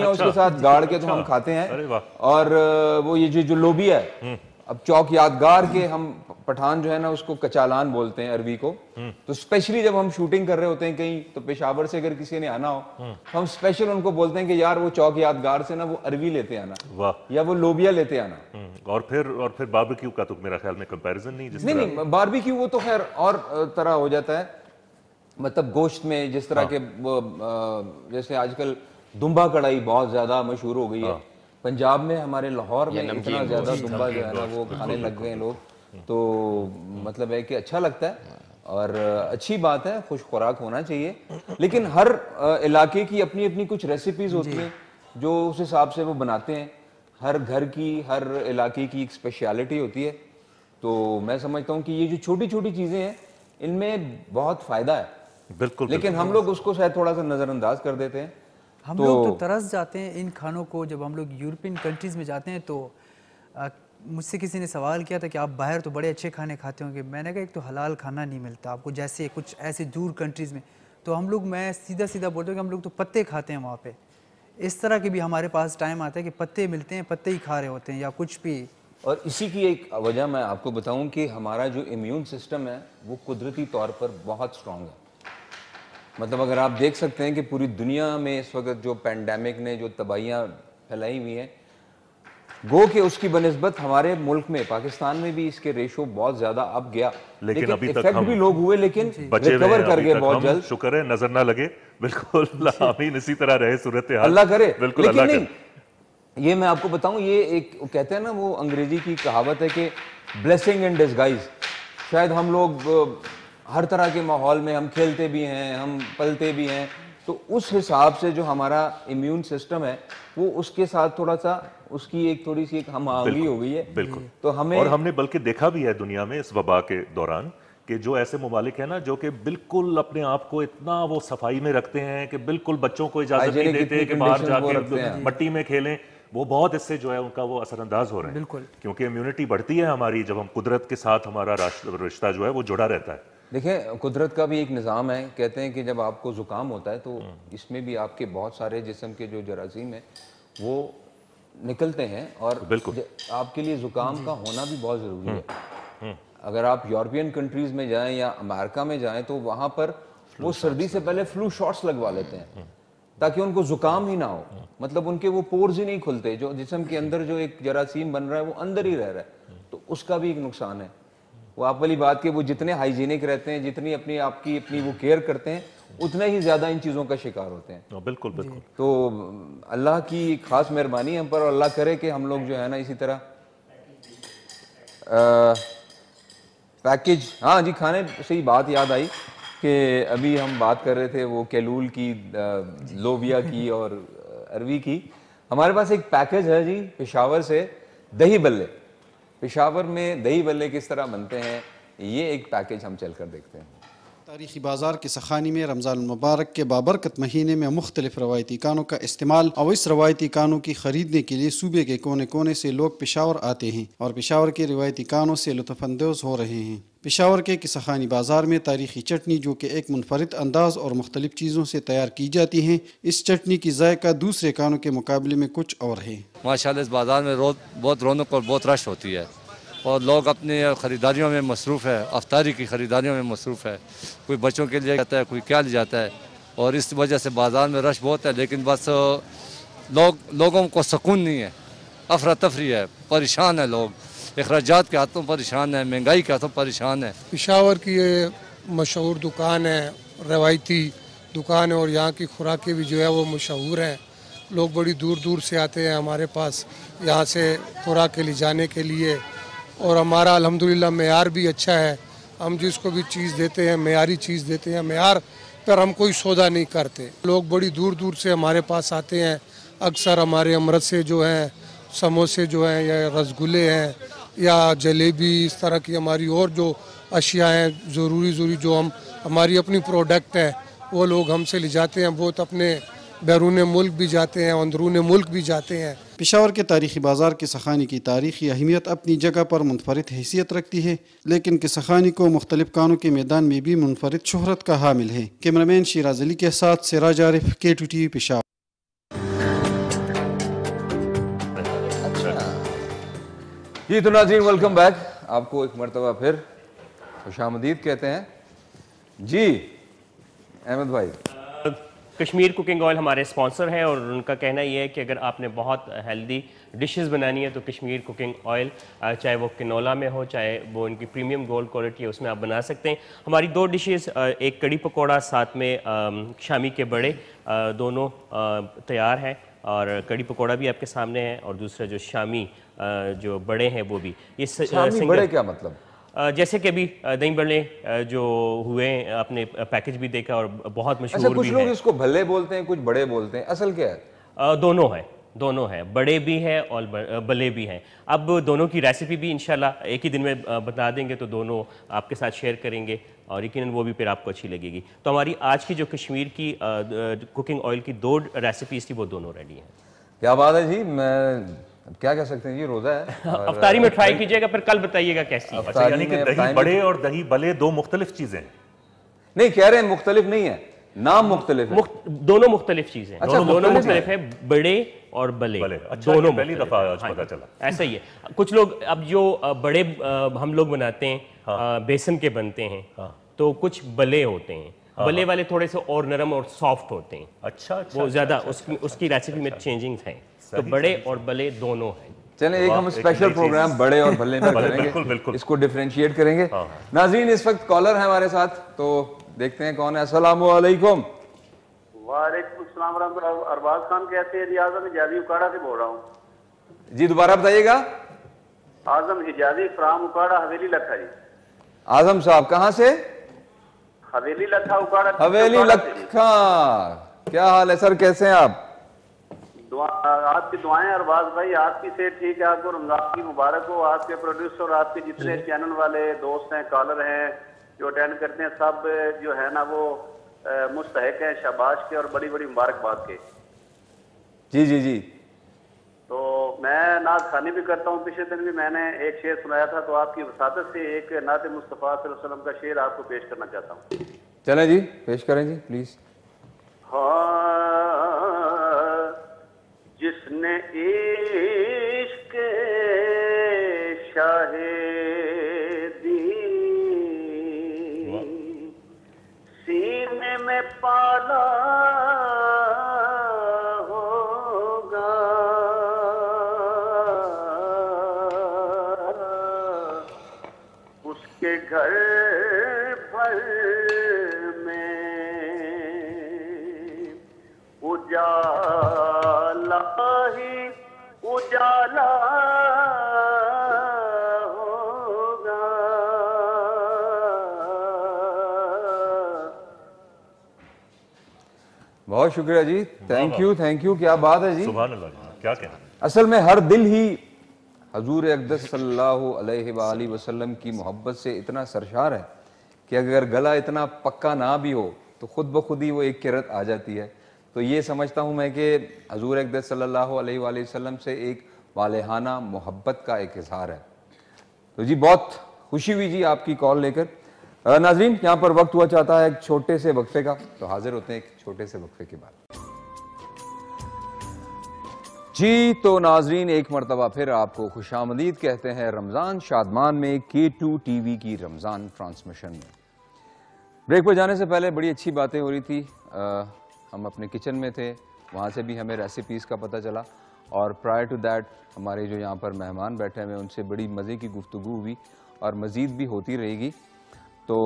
उसके साथ गाड़ के तो हम खाते हैं। और वो ये जो लोबिया है, अब चौक यादगार के हम पठान जो है ना उसको कचालान बोलते हैं अरवी को। तो स्पेशली जब हम शूटिंग कर रहे होते हैं कहीं, तो पेशावर से अगर किसी ने आना हो तो हम स्पेशल उनको बोलते हैं कि यार वो चौक यादगार से ना वो अरवी लेते आना या वो लोबिया लेते आना। और फिर बारबेक्यू का तो मेरा ख्याल में कंपैरिजन नहीं। नहीं बारबेक्यू वो तो खैर और तरह हो जाता है, मतलब गोश्त में जिस तरह के वो जैसे आजकल दुम्बा कढ़ाई बहुत ज्यादा मशहूर हो गई है पंजाब में, हमारे लाहौर में इतना ज्यादा दुम्बा जो है ना वो खाने लग गए लोग, तो मतलब है कि अच्छा लगता है और अच्छी बात है, खुश खुराक होना चाहिए। लेकिन हर इलाके की अपनी अपनी कुछ रेसिपीज होती हैं जो उस हिसाब से वो बनाते हैं, हर घर की हर इलाके की एक स्पेशलिटी होती है। तो मैं समझता हूँ कि ये जो छोटी छोटी चीज़ें हैं इनमें बहुत फ़ायदा है, बिल्कुल, लेकिन हम लोग उसको शायद थोड़ा सा नज़रअंदाज कर देते हैं। हम लोग तो तरस जाते हैं इन खानों को। जब हम लोग यूरोपियन कंट्रीज़ में जाते हैं तो मुझसे किसी ने सवाल किया था कि आप बाहर तो बड़े अच्छे खाने खाते होंगे। मैंने कहा एक तो हलाल खाना नहीं मिलता आपको, जैसे कुछ ऐसे दूर कंट्रीज़ में तो हम लोग, मैं सीधा सीधा बोलता हूँ कि हम लोग तो पत्ते खाते हैं वहाँ पे। इस तरह के भी हमारे पास टाइम आता है कि पत्ते मिलते हैं, पत्ते ही खा रहे होते हैं या कुछ भी। और इसी की एक वजह मैं आपको बताऊं कि हमारा जो इम्यून सिस्टम है वो कुदरती तौर पर बहुत स्ट्रांग है। मतलब अगर आप देख सकते हैं कि पूरी दुनिया में इस वक्त जो पैंडेमिक ने जो तबाहियाँ फैलाई हुई हैं, गो के उसकी बनिस्बत हमारे मुल्क में पाकिस्तान में भी इसके रेशो बहुत ज़्यादा अब गया, लेकिन अभी तक इफेक्ट भी लोग हुए लेकिन रिकवर कर गए बहुत जल्द। शुक्र है, नजर ना लगे। बिल्कुल आमीन, इसी तरह रहे सूरत हाल, अल्लाह करे। बिल्कुल लेकिन अल्लाह नहीं, ये मैं आपको बताऊं, ये एक कहते हैं ना वो अंग्रेजी की कहावत है कि ब्लेसिंग इन डिस्गाइज। शायद हम लोग हर तरह के माहौल में हम खेलते भी हैं, हम पलते भी हैं, तो उस हिसाब से जो हमारा इम्यून सिस्टम है वो उसके साथ थोड़ा सा उसकी एक थोड़ी सी एक हम आहंगी हो गई है। बिल्कुल। तो हमें, और हमने बल्कि देखा भी है दुनिया में इस वबा के दौरान कि जो ऐसे ममालिक हैं ना जो कि बिल्कुल अपने आप को इतना वो सफाई में रखते हैं कि बिल्कुल बच्चों को इजाजत नहीं देते कि बाहर जाके मट्टी में खेलें, वो बहुत इससे जो है उनका वो असरअंदाज हो रहे हैं। बिल्कुल, क्योंकि इम्यूनिटी बढ़ती है हमारी जब हम कुदरत के साथ हमारा रिश्ता जो है वो जुड़ा रहता है। देखें कुदरत का भी एक निज़ाम है। कहते हैं कि जब आपको ज़ुकाम होता है तो इसमें भी आपके बहुत सारे जिस्म के जो जरासीम हैं वो निकलते हैं, और आपके लिए ज़ुकाम का होना भी बहुत ज़रूरी है। अगर आप यूरोपियन कंट्रीज़ में जाएं या अमेरिका में जाएं तो वहाँ पर वो सर्दी से पहले फ्लू शॉट्स लगवा लेते हैं ताकि उनको ज़ुकाम ही ना हो। मतलब उनके वो पोर्स ही नहीं खुलते, जो जिस्म के अंदर जो एक जरासीम बन रहा है वो अंदर ही रह रहा है, तो उसका भी एक नुकसान है। वो आप वाली बात कि वो जितने हाइजीनिक रहते हैं, जितनी अपनी वो केयर करते हैं, उतने ही ज़्यादा इन चीज़ों का शिकार होते हैं। बिल्कुल बिल्कुल। तो अल्लाह की खास मेहरबानी हम पर, और अल्लाह करे कि हम लोग जो है ना इसी तरह पैकेज, हाँ जी, खाने से ही बात याद आई कि अभी हम बात कर रहे थे वो कैलूल की, लोबिया की और अरवी की। हमारे पास एक पैकेज है जी पेशावर से, दही बल्ले। पेशावर में दही बल्ले किस तरह बनते हैं, ये एक पैकेज हम चल कर देखते हैं। तारीखी बाज़ार की सखानी में रमज़ान मुबारक के बाबरकत महीने में मुख्तलिफ रवायती कानों का इस्तेमाल और इस रवायती कानों की ख़रीदने के लिए सूबे के कोने कोने से लोग पेशावर आते हैं और पेशावर के रवायती कानों से लुत्फ़अंदोज़ हो रहे हैं। पेशावर के किसाखानी बाज़ार में तारीखी चटनी जो कि एक मुनफरिद अंदाज और मुख्तलिफ चीज़ों से तैयार की जाती है, इस चटनी की जायका दूसरे कानों के मुकाबले में कुछ और है। माशाल्लाह इस बाज़ार में रोज़ बहुत रौनक और बहुत रश होती है और लोग अपनी ख़रीदारियों में मसरूफ़ है, अफ्तारी की ख़रीदारियों में मसरूफ़ है। कोई बच्चों के लिए जाता है, कोई क्या ले जाता है, और इस वजह से बाज़ार में रश बहुत है। लेकिन बस लोगों को सुकून नहीं है, अफरा तफरी है, परेशान है लोग, अखराजात के हाथों परेशान है, महंगाई के हाथों परेशान है। पेशावर की ये मशहूर दुकान है, रवायती दुकान है और यहाँ की खुराकें भी जो है वो मशहूर हैं। लोग बड़ी दूर दूर से आते हैं हमारे पास यहाँ से खुराकें ले जाने के लिए, और हमारा अल्हम्दुलिल्लाह मेयार भी अच्छा है। हम जिसको भी चीज़ देते हैं मेयारी चीज़ देते हैं, मेयार पर हम कोई सौदा नहीं करते। लोग बड़ी दूर दूर से हमारे पास आते हैं। अक्सर हमारे अमृत से जो हैं समोसे जो हैं या रसगुल्ले हैं या जलेबी, इस तरह की हमारी और जो अशिया हैं ज़रूरी जो हम हमारी अपनी प्रोडक्ट है वो लोग हमसे ले जाते हैं। बहुत अपने बैरून मुल्क भी जाते हैं, अंदरून मुल्क भी जाते हैं। पेशावर के तारीखी बाज़ार की सखानी की तारीखी अहमियत अपनी जगह पर मुनफरिद हैसियत रखती है, लेकिन कि सखानी को मुख्तलिफ कानों के मैदान में भी मुनफरिद शोहरत का हामिल है। कैमरामैन शिराज अली के साथ सिराज आरिफ, K2TV पेशावर। जी तो नाज़रीन वेलकम बैक, आपको एक मरतबा फिर खुशामदीद कहते हैं जी। अहमद भाई, कश्मीर कुकिंग ऑयल हमारे स्पॉन्सर हैं और उनका कहना ये है कि अगर आपने बहुत हेल्दी डिशेस बनानी है तो कश्मीर कुकिंग ऑयल, चाहे वो किनोला में हो चाहे वो उनकी प्रीमियम गोल्ड क्वालिटी है, उसमें आप बना सकते हैं। हमारी दो डिशेस, एक कड़ी पकौड़ा साथ में शामी के बड़े, दोनों तैयार हैं और कड़ी पकौड़ा भी आपके सामने है और दूसरा जो शामी जो बड़े हैं वो भी। ये शामी बड़े क्या मतलब? जैसे कि अभी दही बड़े जो हुए आपने पैकेज भी देखा और बहुत मशहूर भी है। कुछ लोग इसको भल्ले बोलते हैं, कुछ बड़े बोलते हैं, असल क्या है? दोनों है, दोनों हैं, बड़े भी हैं और बले भी हैं। अब दोनों की रेसिपी भी इंशाल्लाह एक ही दिन में बता देंगे, तो दोनों आपके साथ शेयर करेंगे और यकीनन वो भी फिर आपको अच्छी लगेगी। तो हमारी आज की जो कश्मीर की कुकिंग ऑयल की 2 रेसिपीज़ थी वो दोनों रेडी हैं। क्या बात है जी, मैं क्या कह सकते हैं जी, रोज़ा है। अफ्तारी में ट्राई कीजिएगा, फिर कल बताइएगा कैसी। अच्छा, यानी कि दही बड़े और दही बले 2 मुख्तलिफ चीज़ें हैं? नहीं, कह रहे हैं मुख्तलिफ नहीं है, नाम मुख्तलिफ है। दोनों मुख्तलिफ चीजें, अच्छा, दोनों मुख्तलिफ है, बड़े और बले, अच्छा, दोनों पहली दफा आज पता चला। ऐसा ही है। कुछ लोग अब जो बड़े हम लोग बनाते हैं बेसन के बनते हैं, तो कुछ बले होते हैं, बले वाले थोड़े से और नरम और सॉफ्ट होते हैं। अच्छा, वो ज्यादा उसकी रेसिपी में चेंजिंग है। तो बड़े और बले दोनों हैं। चलें, एक हम स्पेशल प्रोग्राम बड़े और भले में करेंगे, इसको डिफरेंशिएट करेंगे। नाज़रीन, इस वक्त कॉलर है हमारे साथ, तो देखते हैं कौन है। अस्सलाम वालेकुम। वालेकुम अस्सलाम रहमतुल्लाह। अरबाज खान कहते हैं जी, आजम हिजाजी उकाड़ा से बोल रहा हूँ जी। दोबारा बताइएगा। आजम हिजाजी फ्राम उकाड़ा, हवेली लखा जी। आजम साहब कहाँ से? हवेली लखा उकाड़ा। हवेली लखा, क्या हाल है सर, कैसे हैं आप? आपकी दुआएं अरबाज भाई, आपकी सेहत ठीक है, आपको रमजान की मुबारक हो। आपके प्रोड्यूसर और आपके जितने चैनल वाले दोस्त हैं, कॉलर हैं जो अटेंड करते हैं, सब जो है ना वो मुस्तहक हैं शाबाश के और बड़ी बड़ी मुबारकबाद के। जी जी जी। तो मैं नात खानी भी करता हूँ। पिछले दिन भी मैंने एक शेर सुनाया था, तो आपकी वसादत से एक नात मुस्तफ़ा सल्लल्लाहु अलैहि वसल्लम का शेर आपको पेश करना चाहता हूँ। चलें जी, पेश करें जी प्लीज। हाँ, जिसने इश्क शाहिदी सीने में पाला होगा, उसके घर भर में उजाला ही उजाला होगा। बहुत शुक्रिया जी, थैंक यू, क्या बात है जी, सुभान अल्लाह, क्या कहना। असल में हर दिल ही हजूर अक़दस सल्लल्लाहु अलैहि वसल्लम की मोहब्बत से इतना सरशार है कि अगर गला इतना पक्का ना भी हो तो खुद ब खुद ही वो एक किरत आ जाती है। तो ये समझता हूँ मैं कि हजूर अक़दस सल्लल्लाहु अलैहि वसल्लम से एक वालेहाना मोहब्बत का एक इज़हार है। तो जी बहुत खुशी हुई जी आपकी कॉल लेकर। नाज़रीन, यहाँ पर वक्त हुआ चाहता है एक छोटे से वक्फे का, तो हाजिर होते हैं एक छोटे से वक्फे के बाद। जी तो नाज़रीन, एक मरतबा फिर आपको खुशामदीद कहते हैं रमज़ान शादमान में K2 TV की रमज़ान ट्रांसमिशन में। ब्रेक पर जाने से पहले बड़ी अच्छी बातें हो रही थी। हम अपने किचन में थे, वहाँ से भी हमें रेसिपीज़ का पता चला, और प्रायर टू दैट हमारे जो यहाँ पर मेहमान बैठे हुए उनसे बड़ी मज़े की गुफ्तगू हुई और मज़ीद भी होती रहेगी। तो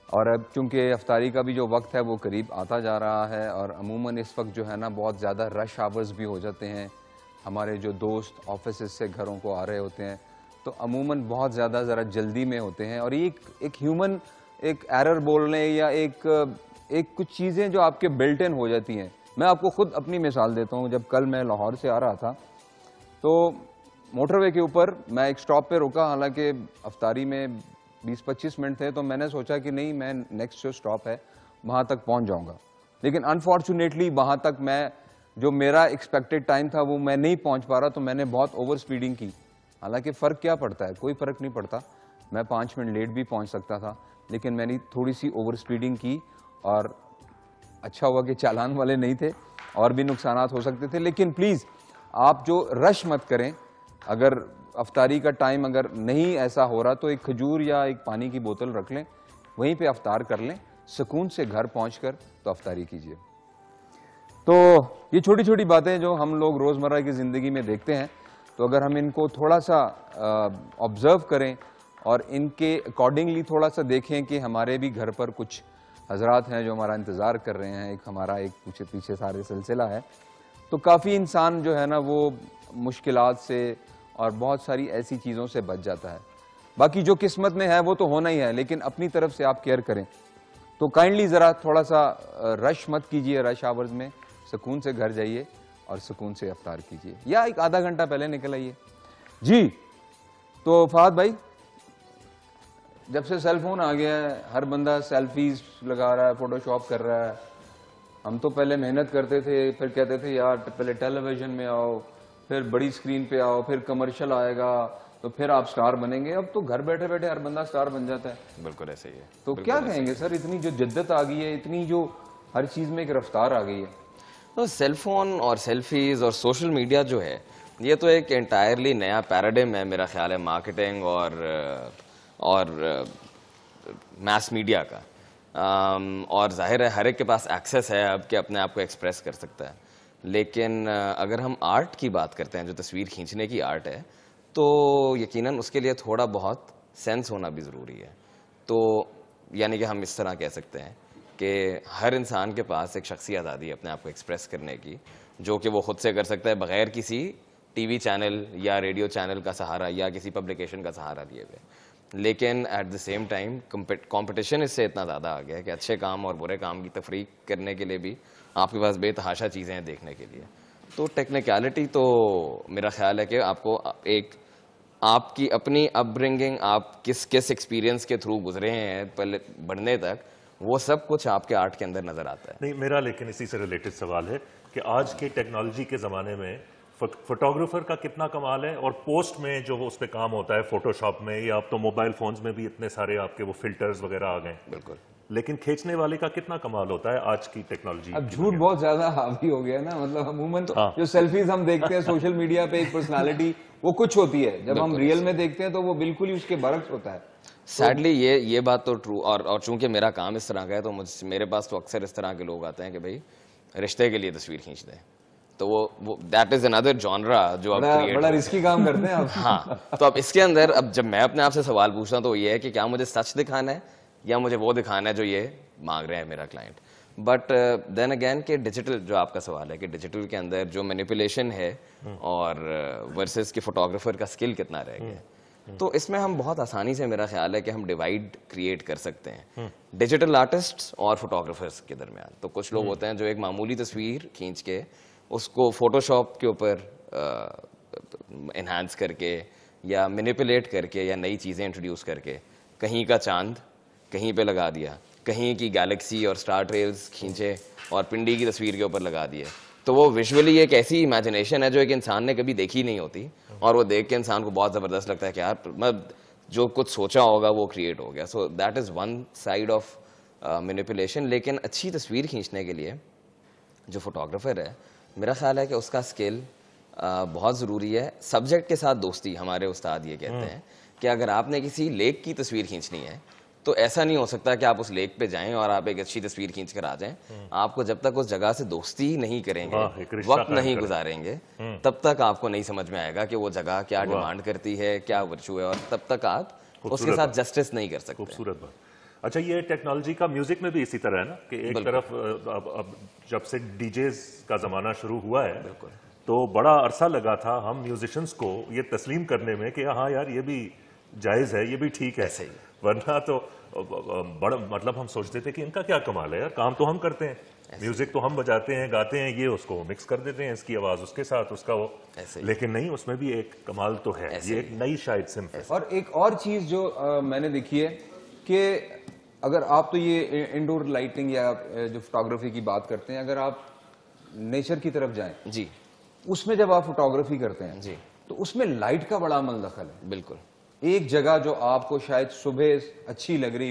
और अब चूँकि अफ्तारी का भी जो वक्त है वो करीब आता जा रहा है, और अमूमन इस वक्त जो है ना बहुत ज़्यादा रश आवर्स भी हो जाते हैं। हमारे जो दोस्त ऑफिस से घरों को आ रहे होते हैं तो अमूमन बहुत ज़्यादा ज़रा जल्दी में होते हैं, और ये एक ह्यूमन एक एरर बोल लें या एक कुछ चीज़ें जो आपके बिल्ट इन हो जाती हैं। मैं आपको खुद अपनी मिसाल देता हूँ। जब कल मैं लाहौर से आ रहा था तो मोटरवे के ऊपर मैं एक स्टॉप पे रुका, हालांकि अफ्तारी में 20-25 मिनट थे, तो मैंने सोचा कि नहीं, मैं नेक्स्ट जो स्टॉप है वहाँ तक पहुँच जाऊँगा। लेकिन अनफॉर्चुनेटली वहाँ तक मैं जो मेरा एक्सपेक्टेड टाइम था वो मैं नहीं पहुँच पा रहा, तो मैंने बहुत ओवर स्पीडिंग की। हालांकि फ़र्क क्या पड़ता है, कोई फ़र्क नहीं पड़ता, मैं 5 मिनट लेट भी पहुँच सकता था, लेकिन मैंने थोड़ी सी ओवर स्पीडिंग की, और अच्छा हुआ कि चालान वाले नहीं थे, और भी नुकसानात हो सकते थे। लेकिन प्लीज़ आप जो रश मत करें। अगर अफ्तारी का टाइम अगर नहीं ऐसा हो रहा तो एक खजूर या एक पानी की बोतल रख लें, वहीं पे अफ्तार कर लें, सुकून से घर पहुंचकर तो अफ्तारी कीजिए। तो ये छोटी छोटी बातें जो हम लोग रोज़मर्रा की ज़िंदगी में देखते हैं, तो अगर हम इनको थोड़ा सा ऑब्ज़र्व करें और इनके अकॉर्डिंगली थोड़ा सा देखें कि हमारे भी घर पर कुछ हजरात हैं जो हमारा इंतज़ार कर रहे हैं, एक हमारा एक पीछे सारे सिलसिला है, तो काफ़ी इंसान जो है ना वो मुश्किलात से और बहुत सारी ऐसी चीज़ों से बच जाता है। बाकी जो किस्मत में है वो तो होना ही है, लेकिन अपनी तरफ से आप केयर करें। तो काइंडली ज़रा थोड़ा सा रश मत कीजिए, रश आवर्स में सुकून से घर जाइए और सुकून से इफ्तार कीजिए, या एक आधा घंटा पहले निकल आइए। जी, तो फहद भाई, जब से सेल फोन आ गया है हर बंदा सेल्फीज लगा रहा है, फोटोशॉप कर रहा है। हम तो पहले मेहनत करते थे, फिर कहते थे यार पहले टेलीविजन में आओ, फिर बड़ी स्क्रीन पे आओ, फिर कमर्शियल आएगा तो फिर आप स्टार बनेंगे। अब तो घर बैठे बैठे हर बंदा स्टार बन जाता है। बिल्कुल ऐसे ही है। तो क्या कहेंगे सर, इतनी जो जिद्दत आ गई है, इतनी जो हर चीज में एक रफ्तार आ गई है। तो सेलफोन और सेल्फीज और सोशल मीडिया जो है, ये तो एक एंटायरली नया पैराडिम है मेरा ख्याल है मार्केटिंग और मास मीडिया का। और जाहिर है हर एक के पास एक्सेस है अब कि अपने आप को एक्सप्रेस कर सकता है। लेकिन अगर हम आर्ट की बात करते हैं, जो तस्वीर खींचने की आर्ट है, तो यकीनन उसके लिए थोड़ा बहुत सेंस होना भी ज़रूरी है। तो यानी कि हम इस तरह कह सकते हैं कि हर इंसान के पास एक शख्सी आज़ादी है अपने आप को एक्सप्रेस करने की, जो कि वो खुद से कर सकता है बग़ैर किसी टीवी चैनल या रेडियो चैनल का सहारा या किसी पब्लिकेशन का सहारा लिए हुए। लेकिन at the same time competition इससे इतना ज़्यादा आ गया है कि अच्छे काम और बुरे काम की तफरीक करने के लिए भी आपके पास बेतहाशा चीज़ें हैं देखने के लिए। तो टेक्निकलिटी तो मेरा ख्याल है कि आपको एक आपकी अपनी अपब्रिंगिंग, आप किस किस एक्सपीरियंस के थ्रू गुजरे हैं पहले बढ़ने तक, वो सब कुछ आपके आर्ट के अंदर नजर आता है। नहीं, मेरा लेकिन इसी से रिलेटेड सवाल है कि आज के टेक्नोलॉजी के ज़माने में फोटोग्राफर का कितना कमाल है, और पोस्ट में जो उस पर काम होता है फोटोशॉप में, या अब तो मोबाइल फोन्स में भी इतने सारे आपके वो फिल्टर्स वगैरह आ गए। बिल्कुल। लेकिन खींचने वाले का कितना कमाल होता है आज की टेक्नोलॉजी। अब झूठ बहुत ज्यादा हावी हो गया ना, मतलब अमूमन जो सेल्फीज हम देखते हैं सोशल मीडिया पे, एक पर्सनालिटी वो कुछ होती है, जब हम रियल में देखते हैं तो वो बिल्कुल ही उसके बरक्स होता है। सैडली ये बात तो ट्रू। और चूंकि मेरा काम इस तरह का है तो मेरे पास तो अक्सर इस तरह के लोग आते हैं कि भाई रिश्ते के लिए तस्वीर खींच दें, तो वो दैट इज अनदर जॉनरा जो आप बड़ा रिस्की काम करते हैं आप। हाँ, तो अब इसके अंदर अब जब मैं अपने आप से सवाल पूछता हूँ तो ये है कि क्या मुझे सच दिखाना है या मुझे वो दिखाना है जो ये मांग रहे हैं मेरा क्लाइंट। बट देन अगेन कि डिजिटल, जो आपका सवाल है कि डिजिटल के अंदर जो मैनिपुलेशन है और वर्सेस कि फोटोग्राफर का स्किल कितना रह गया, तो इसमें हम बहुत आसानी से मेरा ख्याल है कि हम डिवाइड क्रिएट कर सकते हैं डिजिटल आर्टिस्ट और फोटोग्राफर्स के दरमियान। तो कुछ लोग होते हैं जो एक मामूली तस्वीर खींच के उसको फोटोशॉप के ऊपर इन्हांस करके या मैनिपुलेट करके या नई चीज़ें इंट्रोड्यूस करके कहीं का चांद कहीं पे लगा दिया, कहीं की गैलेक्सी और स्टार ट्रेल्स खींचे और पिंडी की तस्वीर के ऊपर लगा दिए। तो वो विजुअली एक ऐसी इमेजिनेशन है जो एक इंसान ने कभी देखी नहीं होती, और वो देख के इंसान को बहुत ज़बरदस्त लगता है कि यार मतलब जो कुछ सोचा होगा वो क्रिएट हो गया। So that is one side of manipulation. लेकिन अच्छी तस्वीर खींचने के लिए जो फोटोग्राफर है, मेरा ख्याल है कि उसका स्किल बहुत ज़रूरी है। सब्जेक्ट के साथ दोस्ती, हमारे उस्ताद ये कहते हैं कि अगर आपने किसी लेक की तस्वीर खींचनी है तो ऐसा नहीं हो सकता कि आप उस लेक पे जाएं और आप एक अच्छी तस्वीर खींच कर आ जाएं। आपको जब तक उस जगह से दोस्ती नहीं करेंगे, वक्त नहीं गुजारेंगे, तब तक आपको नहीं समझ में आएगा कि वो जगह क्या डिमांड करती है, क्या वर्चू है, और तब तक आप उसके साथ जस्टिस नहीं कर सकते। खूबसूरत बात। अच्छा, ये टेक्नोलॉजी का म्यूजिक में भी इसी तरह है ना कि एक तरफ अब जब से डीजेज का जमाना शुरू हुआ है तो बड़ा अरसा लगा था हम म्यूजिशियंस को ये तस्लीम करने में कि हाँ यार ये भी जायज़ है, ये भी ठीक है। वरना तो बड़ा मतलब हम सोचते थे कि इनका क्या कमाल है यार, काम तो हम करते हैं, म्यूजिक तो हम बजाते हैं, गाते हैं, ये उसको मिक्स कर देते हैं, इसकी आवाज उसके साथ, उसका वो। लेकिन नहीं, उसमें भी एक कमाल तो है, ये एक नई शायद सिम्फ है। और एक और चीज जो मैंने देखी है कि अगर आप तो ये इंडोर लाइटिंग या जो फोटोग्राफी की बात करते हैं, अगर आप नेचर की तरफ जाएं जी, उसमें जब आप फोटोग्राफी करते हैं जी, तो उसमें लाइट का बड़ा अमल दखल है। बिल्कुल। एक जगह जो आपको शायद सुबह अच्छी लग रही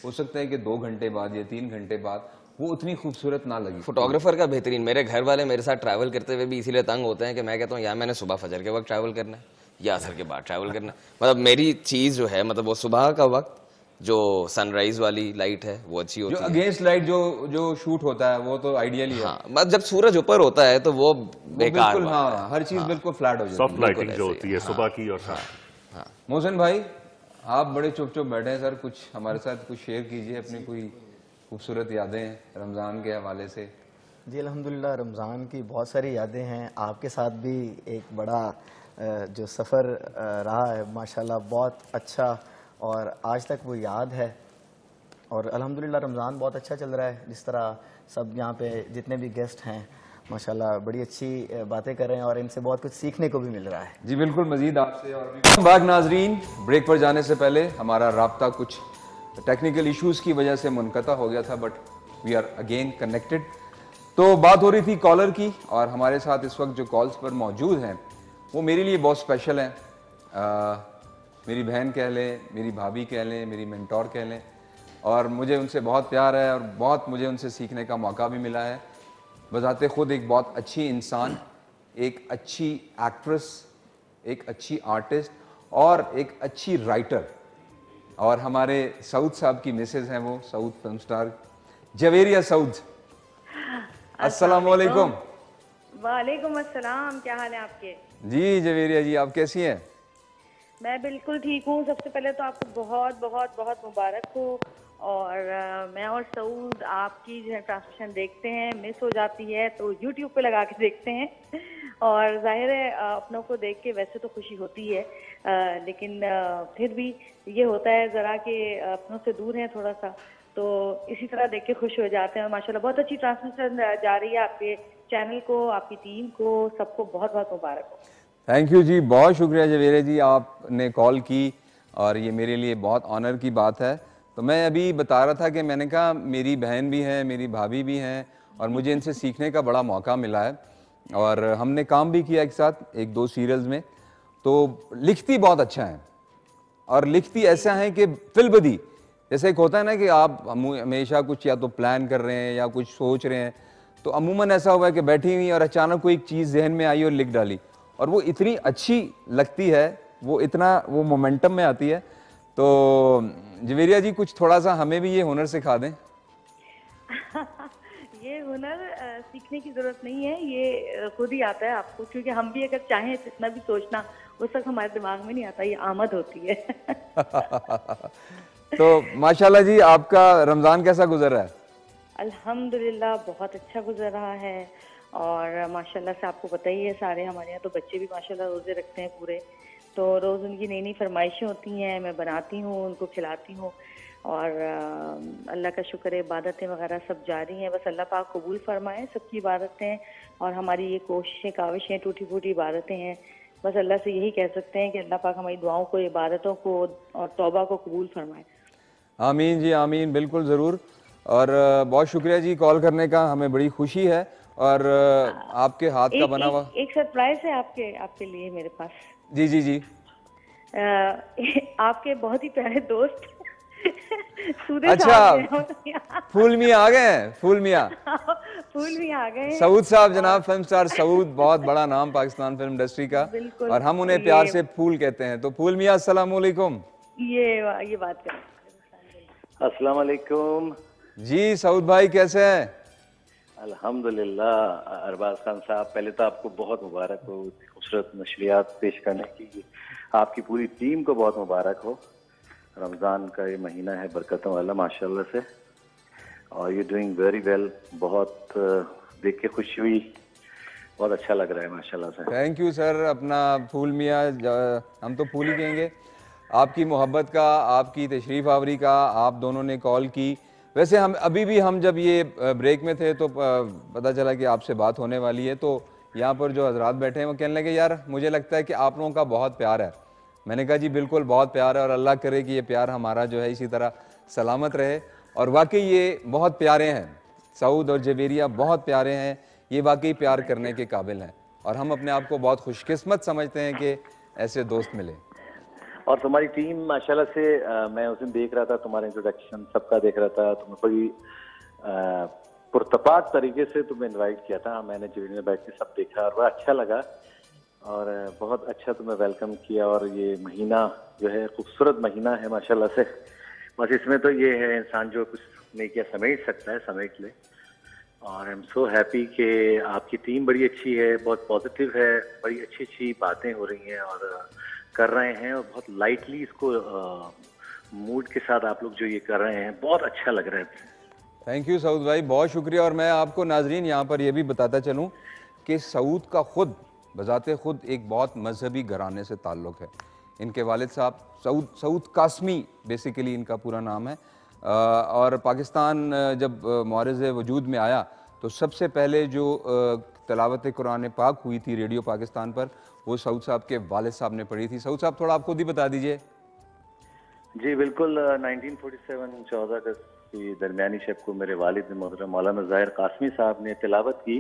हो सकता है कि 2 घंटे बाद या 3 घंटे बाद वो उतनी खूबसूरत ना लगी। फोटोग्राफर का बेहतरीन, मेरे घर वाले मेरे साथ ट्रैवल करते हुए भी इसीलिए तंग होते हैं कि मैं कहता हूँ यार मैंने सुबह फजर के वक्त ट्रैवल करना है या असर के बाद ट्रैवल करना है। मतलब मेरी चीज जो है, मतलब वो सुबह का वक्त जो सनराइज वाली लाइट है वो अच्छी होती है। अगेंस्ट लाइट जो शूट होता है वो तो आइडियल ही है। हाँ, जब सूरज ऊपर होता है तो वो बेकार। बिल्कुल, हाँ, हर चीज बिल्कुल फ्लैट हो जाती है। सॉफ्ट लाइटिंग जो होती है सुबह की और शाम। मोहसिन भाई, आप बड़े चुप चुप बैठे हैं सर, कुछ हमारे साथ कुछ शेयर कीजिए अपनी कोई खूबसूरत यादें रमज़ान के हवाले से। जी अल्हम्दुलिल्लाह, रमज़ान की बहुत सारी यादें हैं। आपके साथ भी एक बड़ा जो सफ़र रहा है माशाल्लाह, बहुत अच्छा, और आज तक वो याद है। और अल्हम्दुलिल्लाह रमज़ान बहुत अच्छा चल रहा है, जिस तरह सब यहाँ पे जितने भी गेस्ट हैं माशाल्लाह बड़ी अच्छी बातें कर रहे हैं और इनसे बहुत कुछ सीखने को भी मिल रहा है। जी बिल्कुल, मजीद आपसे और भी बाग नाजरीन, ब्रेक पर जाने से पहले हमारा राब्ता कुछ टेक्निकल इश्यूज़ की वजह से मुनक़ता हो गया था, but we are again connected. तो बात हो रही थी कॉलर की, और हमारे साथ इस वक्त जो कॉल्स पर मौजूद हैं वो मेरे लिए बहुत स्पेशल हैं। मेरी बहन कह लें, मेरी भाभी कह लें, मेरी मेंटोर कह लें, और मुझे उनसे बहुत प्यार है और बहुत मुझे उनसे सीखने का मौका भी मिला है। बजाते ख़ुद एक बहुत अच्छी इंसान, एक अच्छी एक्ट्रेस, एक अच्छी आर्टिस्ट और एक अच्छी राइटर, और हमारे सऊद साहब की मिसेज हैं वो, सऊद फिल्म स्टार जवेरिया सऊद। अस्सलाम वालेकुम। वालेकुम अस्सलाम, क्या हाल है आपके? जी जवेरिया जी, आप कैसी हैं? मैं बिल्कुल ठीक हूँ। सबसे पहले तो आपको बहुत बहुत बहुत मुबारक हो। और मैं और सऊद आपकी जो है ट्रांसमिशन देखते हैं, मिस हो जाती है तो यूट्यूब पे लगा के देखते हैं, और जाहिर है अपनों को देख के वैसे तो खुशी होती है, लेकिन फिर भी ये होता है ज़रा कि अपनों से दूर हैं थोड़ा सा, तो इसी तरह देख के खुश हो जाते हैं। और माशाल्लाह बहुत अच्छी ट्रांसमिशन जा रही है, आपके चैनल को, आपकी टीम को, सबको बहुत बहुत मुबारक हो। थैंक यू जी, बहुत शुक्रिया जवेरिया जी, आपने कॉल की और ये मेरे लिए बहुत ऑनर की बात है। तो मैं अभी बता रहा था कि मैंने कहा मेरी बहन भी है, मेरी भाभी भी हैं, और मुझे इनसे सीखने का बड़ा मौका मिला है, और हमने काम भी किया एक साथ एक दो सीरियल्स में। तो लिखती बहुत अच्छा है, और लिखती ऐसा है कि फिलबदी, जैसे एक होता है ना कि आप हमेशा कुछ या तो प्लान कर रहे हैं या कुछ सोच रहे हैं, तो अमूमन ऐसा हुआ है कि बैठी हुई और अचानक कोई एक चीज़ जहन में आई और लिख डाली, और वो इतनी अच्छी लगती है, वो मोमेंटम में आती है। तो जवेरिया जी, कुछ थोड़ा सा हमें भी ये हुनर सिखा दें। ये हुनर सीखने की जरूरत नहीं है, ये खुद ही आता है आपको, क्योंकि हम भी अगर चाहें जितना भी सोचना उस वक्त हमारे दिमाग में नहीं आता, ये आमद होती है। तो माशाल्लाह जी, आपका रमज़ान कैसा गुजर रहा है? अल्हम्दुलिल्लाह बहुत अच्छा गुजर रहा है, और माशाल्लाह से आपको पता ही है, सारे हमारे यहाँ तो बच्चे भी माशाल्लाह रोज़े रखते हैं पूरे, तो रोज़ उनकी नई नई फरमाइशें होती हैं, मैं बनाती हूँ, उनको खिलाती हूँ, और अल्लाह का शुक्र है इबादतें वगैरह सब जारी हैं। बस अल्लाह पाक कबूल फरमाए सबकी इबादतें, और हमारी ये कोशिशें काविशें टूटी फूटी इबादतें हैं, बस अल्लाह से यही कह सकते हैं कि अल्लाह पाक हमारी दुआओं को, इबादतों को और तौबा को कबूल फरमाए। आमीन जी आमीन, बिल्कुल ज़रूर। और बहुत शुक्रिया जी कॉल करने का, हमें बड़ी खुशी है, और आपके हाथ का बना हुआ एक सरप्राइज है आपके लिए मेरे पास। जी जी जी। आपके बहुत ही प्यारे दोस्त अच्छा, फूल मियाँ आ गए हैं। फूल मियाँ आ गए, सऊद साहब, जनाब फिल्म स्टार सऊद, बहुत बड़ा नाम पाकिस्तान फिल्म इंडस्ट्री का, और हम उन्हें प्यार से फूल कहते हैं। तो फूल मियाँ, अस्सलाम वालेकुम। ये बात करें। अस्सलाम वालेकुम जी। सऊद भाई कैसे हैं? अल्हम्दुलिल्लाह। अरबाज खान साहब, पहले तो आपको बहुत मुबारक हो खूबसूरत नशरियात पेश करने की, आपकी पूरी टीम को बहुत मुबारक हो। रमज़ान का ये महीना है बरकतों वाला माशाल्लाह से, और यू डूइंग वेरी वेल। बहुत देख के खुशी हुई, बहुत अच्छा लग रहा है माशाल्लाह से। Thank you sir. अपना फूल मियाँ, हम तो फूल ही कहेंगे, आपकी मोहब्बत का, आपकी तशरीफ़ आवरी का, आप दोनों ने कॉल की। वैसे हम जब ये ब्रेक में थे तो पता चला कि आपसे बात होने वाली है, तो यहाँ पर जो हजरात बैठे हैं वो कहने लगे, यार मुझे लगता है कि आप लोगों का बहुत प्यार है। मैंने कहा जी बिल्कुल बहुत प्यार है, और अल्लाह करे कि ये प्यार हमारा जो है इसी तरह सलामत रहे। और वाकई ये बहुत प्यारे हैं, सऊद और जवेरिया बहुत प्यारे हैं, ये वाकई प्यार करने के काबिल हैं, और हम अपने आप को बहुत खुशकिस्मत समझते हैं कि ऐसे दोस्त मिले। और तुम्हारी टीम माशाल्लाह से, मैं उस दिन देख रहा था तुम्हारा इंट्रोडक्शन सबका देख रहा था, तुम्हें बड़ी पुरतपाक तरीके से तुम्हें इनवाइट किया था, मैंने जुड़ने में बैठ के सब देखा और बड़ा अच्छा लगा, और बहुत अच्छा तुम्हें वेलकम किया। और ये महीना जो है खूबसूरत महीना है माशाल्लाह से, बस इसमें तो ये है इंसान जो कुछ नहीं किया समेट सकता है, समेट ले। और आई एम सो हैप्पी कि आपकी टीम बड़ी अच्छी है, बहुत पॉजिटिव है, बड़ी अच्छी अच्छी बातें हो रही हैं और कर रहे हैं, और बहुत लाइटली इसको मूड के साथ आप लोग जो ये कर रहे हैं बहुत अच्छा लग रहा है। थैंक यू सऊद भाई, बहुत शुक्रिया। और मैं आपको नाजरीन यहाँ पर यह भी बताता चलूँ कि सऊद का खुद बजाते खुद एक बहुत मजहबी घराने से ताल्लुक़ है। इनके वालिद साहब सऊद कासमी बेसिकली इनका पूरा नाम है, और पाकिस्तान जब मुआरज़े वजूद में आया तो सबसे पहले जो तिलावत कुरान पाक हुई थी रेडियो पाकिस्तान पर, वो सऊद साहब के वालिद साहब ने पढ़ी थी। सऊद साहब थोड़ा आप खुद ही बता दीजिए। जी बिल्कुल, 1947 14 अगस्त की दरमियानी शब को मेरे वालिद मोहतरम मौलाना ज़ाहिर कासमी साहब ने तिलावत की।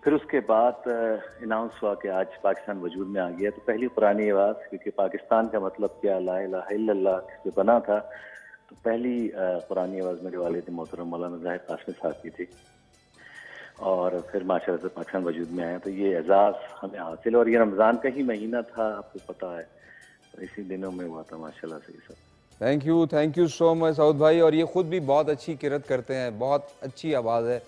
फिर उसके बाद अनाउंस हुआ कि आज पाकिस्तान वजूद में आ गया। तो पहली कुरानी आवाज़, क्योंकि पाकिस्तान का मतलब क्या ला इलाहा इल्लल्लाह से बना था, तो पहली कुरानी आवाज़ मेरे वालिद मोहतरम मौलाना ज़ाहिर कासमी साहब की थी। और फिर माशाअल्लाह से पाकिस्तान वजूद में आया। तो ये एजाज़ हमें हासिल, और ये रमज़ान का ही महीना था, आपको पता है, तो इसी दिनों में हुआ था माशाल्लाह से ये सब। Thank you so much Saud भाई। और ये ख़ुद भी बहुत अच्छी किरत करते हैं, बहुत अच्छी आवाज़ है,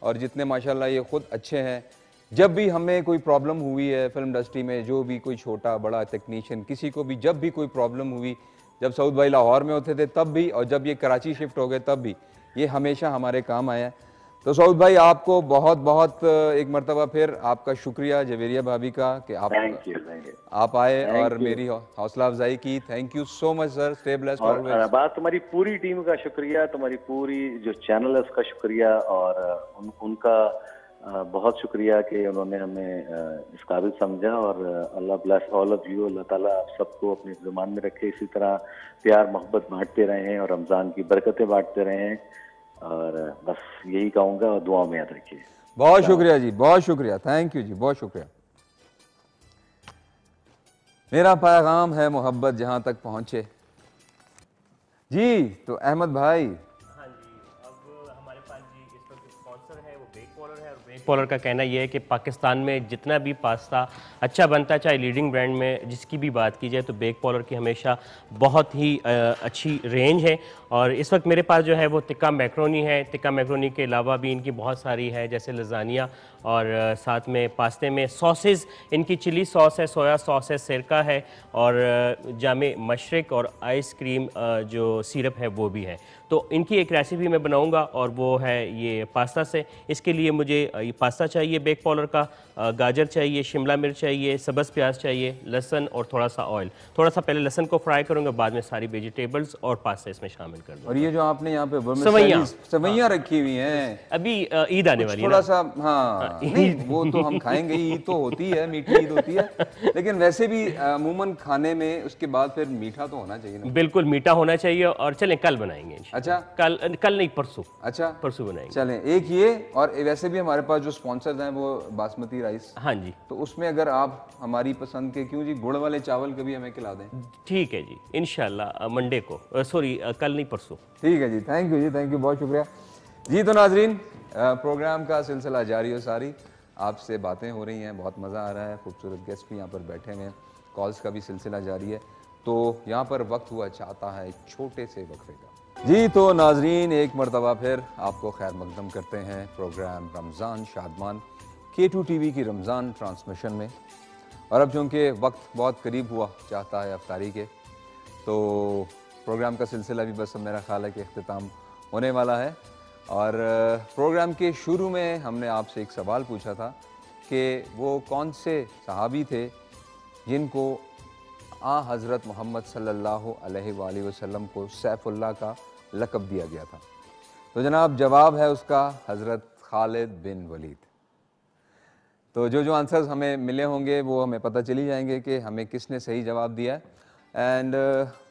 और जितने माशाल्लाह ये ख़ुद अच्छे हैं। जब भी हमें कोई प्रॉब्लम हुई है फिल्म इंडस्ट्री में, जो भी कोई छोटा बड़ा टेक्नीशियन, किसी को भी जब भी कोई प्रॉब्लम हुई, जब सऊद भाई लाहौर में होते थे तब भी, और जब ये कराची शिफ्ट हो गए तब भी, ये हमेशा हमारे काम आया है। तो सऊद भाई आपको बहुत बहुत एक मरतबा फिर आपका शुक्रिया जवेरिया भाभी का कि आप आए और मेरी हौसला अफजाई की। Thank you so much sir, stay blessed always. बात तुम्हारी पूरी टीम का शुक्रिया, तुम्हारी पूरी जो चैनल है उसका शुक्रिया, और उनका बहुत शुक्रिया कि उन्होंने हमें इस काबिल समझा। और अल्लाह ब्लेस ऑल ऑफ यू, अल्लाह ताला आप सबको अपनी ज़ुबान में रखे, इसी तरह प्यार मोहब्बत बांटते रहें और रमज़ान की बरकतें बांटते रहें। और बस यही कहूँगा, और दुआ में याद रखिए। बहुत शुक्रिया जी, बहुत शुक्रिया, थैंक यू जी, बहुत शुक्रिया। मेरा पैगाम है मोहब्बत जहाँ तक पहुँचे जी। तो अहमद भाई, हाँ जी, अब हमारे पास जी इस वक्त स्पॉन्सर है, वो बेक पॉलर है। और बेक पॉलर का कहना ये है कि पाकिस्तान में जितना भी पास्ता अच्छा बनता है, चाहे लीडिंग ब्रांड में जिसकी भी बात की जाए, तो बेक पॉलर की हमेशा बहुत ही अच्छी रेंज है। और इस वक्त मेरे पास जो है वो टिक्का मैक्रोनी है। टिक्का मैक्रोनी के अलावा भी इनकी बहुत सारी है, जैसे लजानिया, और साथ में पास्ते में सॉसेस, इनकी चिली सॉस है, सोया सॉस है, सिरका है, और जामे मशरक और आइसक्रीम जो सिरप है वो भी है। तो इनकी एक रेसिपी मैं बनाऊंगा, और वो है ये पास्ता से। इसके लिए मुझे ये पास्ता चाहिए बेक पॉलर का, गाजर चाहिए, शिमला मिर्च चाहिए, सब्ज़ प्याज चाहिए, लहसुन और थोड़ा सा ऑयल। थोड़ा सा पहले लहसुन को फ्राई करूँगा, बाद में सारी वेजिटेबल्स और पास्ता इसमें शामिल कर दूँगा। और ये जो आपने यहाँ पे सवैयाँ रखी हुई हैं, अभी ईद आने वाली है, थोड़ा सा हाँ नहीं वो तो हम खाएंगे, ईद तो होती है, मीठी ईद होती है, लेकिन वैसे भी अमूमन खाने में उसके बाद फिर मीठा तो होना चाहिए ना। बिल्कुल मीठा होना चाहिए। और चलें कल बनाएंगे। अच्छा, कल नहीं, परसों। अच्छा, परसों बनाएंगे। चलें, एक ये, और वैसे भी हमारे पास जो स्पॉन्सर्स हैं वो बासमती राइस। हाँ जी, तो उसमें अगर आप हमारी पसंद के, क्यों जी, गुड़ वाले चावल कभी हमें खिला दें। ठीक है जी, इंशाल्लाह मंडे को, सॉरी कल नहीं परसों। ठीक है जी, थैंक यू जी, थैंक यू, बहुत शुक्रिया जी। तो नाजरीन, प्रोग्राम का सिलसिला जारी हो, सारी आपसे बातें हो रही हैं, बहुत मज़ा आ रहा है, खूबसूरत गेस्ट भी यहाँ पर बैठे हुए हैं, कॉल्स का भी सिलसिला जारी है। तो यहाँ पर वक्त हुआ चाहता है एक छोटे से वक्फे का जी। तो नाजरीन, एक मरतबा फिर आपको खैर मकदम करते हैं programme Ramzan Shadman K2 TV की रमज़ान ट्रांसमिशन में। और अब चूँकि वक्त बहुत करीब हुआ चाहता है अफ्तारी के, तो प्रोग्राम का सिलसिला भी बस मेरा ख्याल है कि इख्तिताम होने वाला है। और प्रोग्राम के शुरू में हमने आपसे एक सवाल पूछा था कि वो कौन से सहाबी थे जिनको हज़रत मोहम्मद सल्लल्लाहु अलैहि वसल्लम को सैफुल्लाह का लक़ब दिया गया था। तो जनाब जवाब है उसका हज़रत खालिद बिन वलीद। तो जो आंसर्स हमें मिले होंगे वो हमें पता चली जाएंगे कि हमें किसने सही जवाब दिया है। And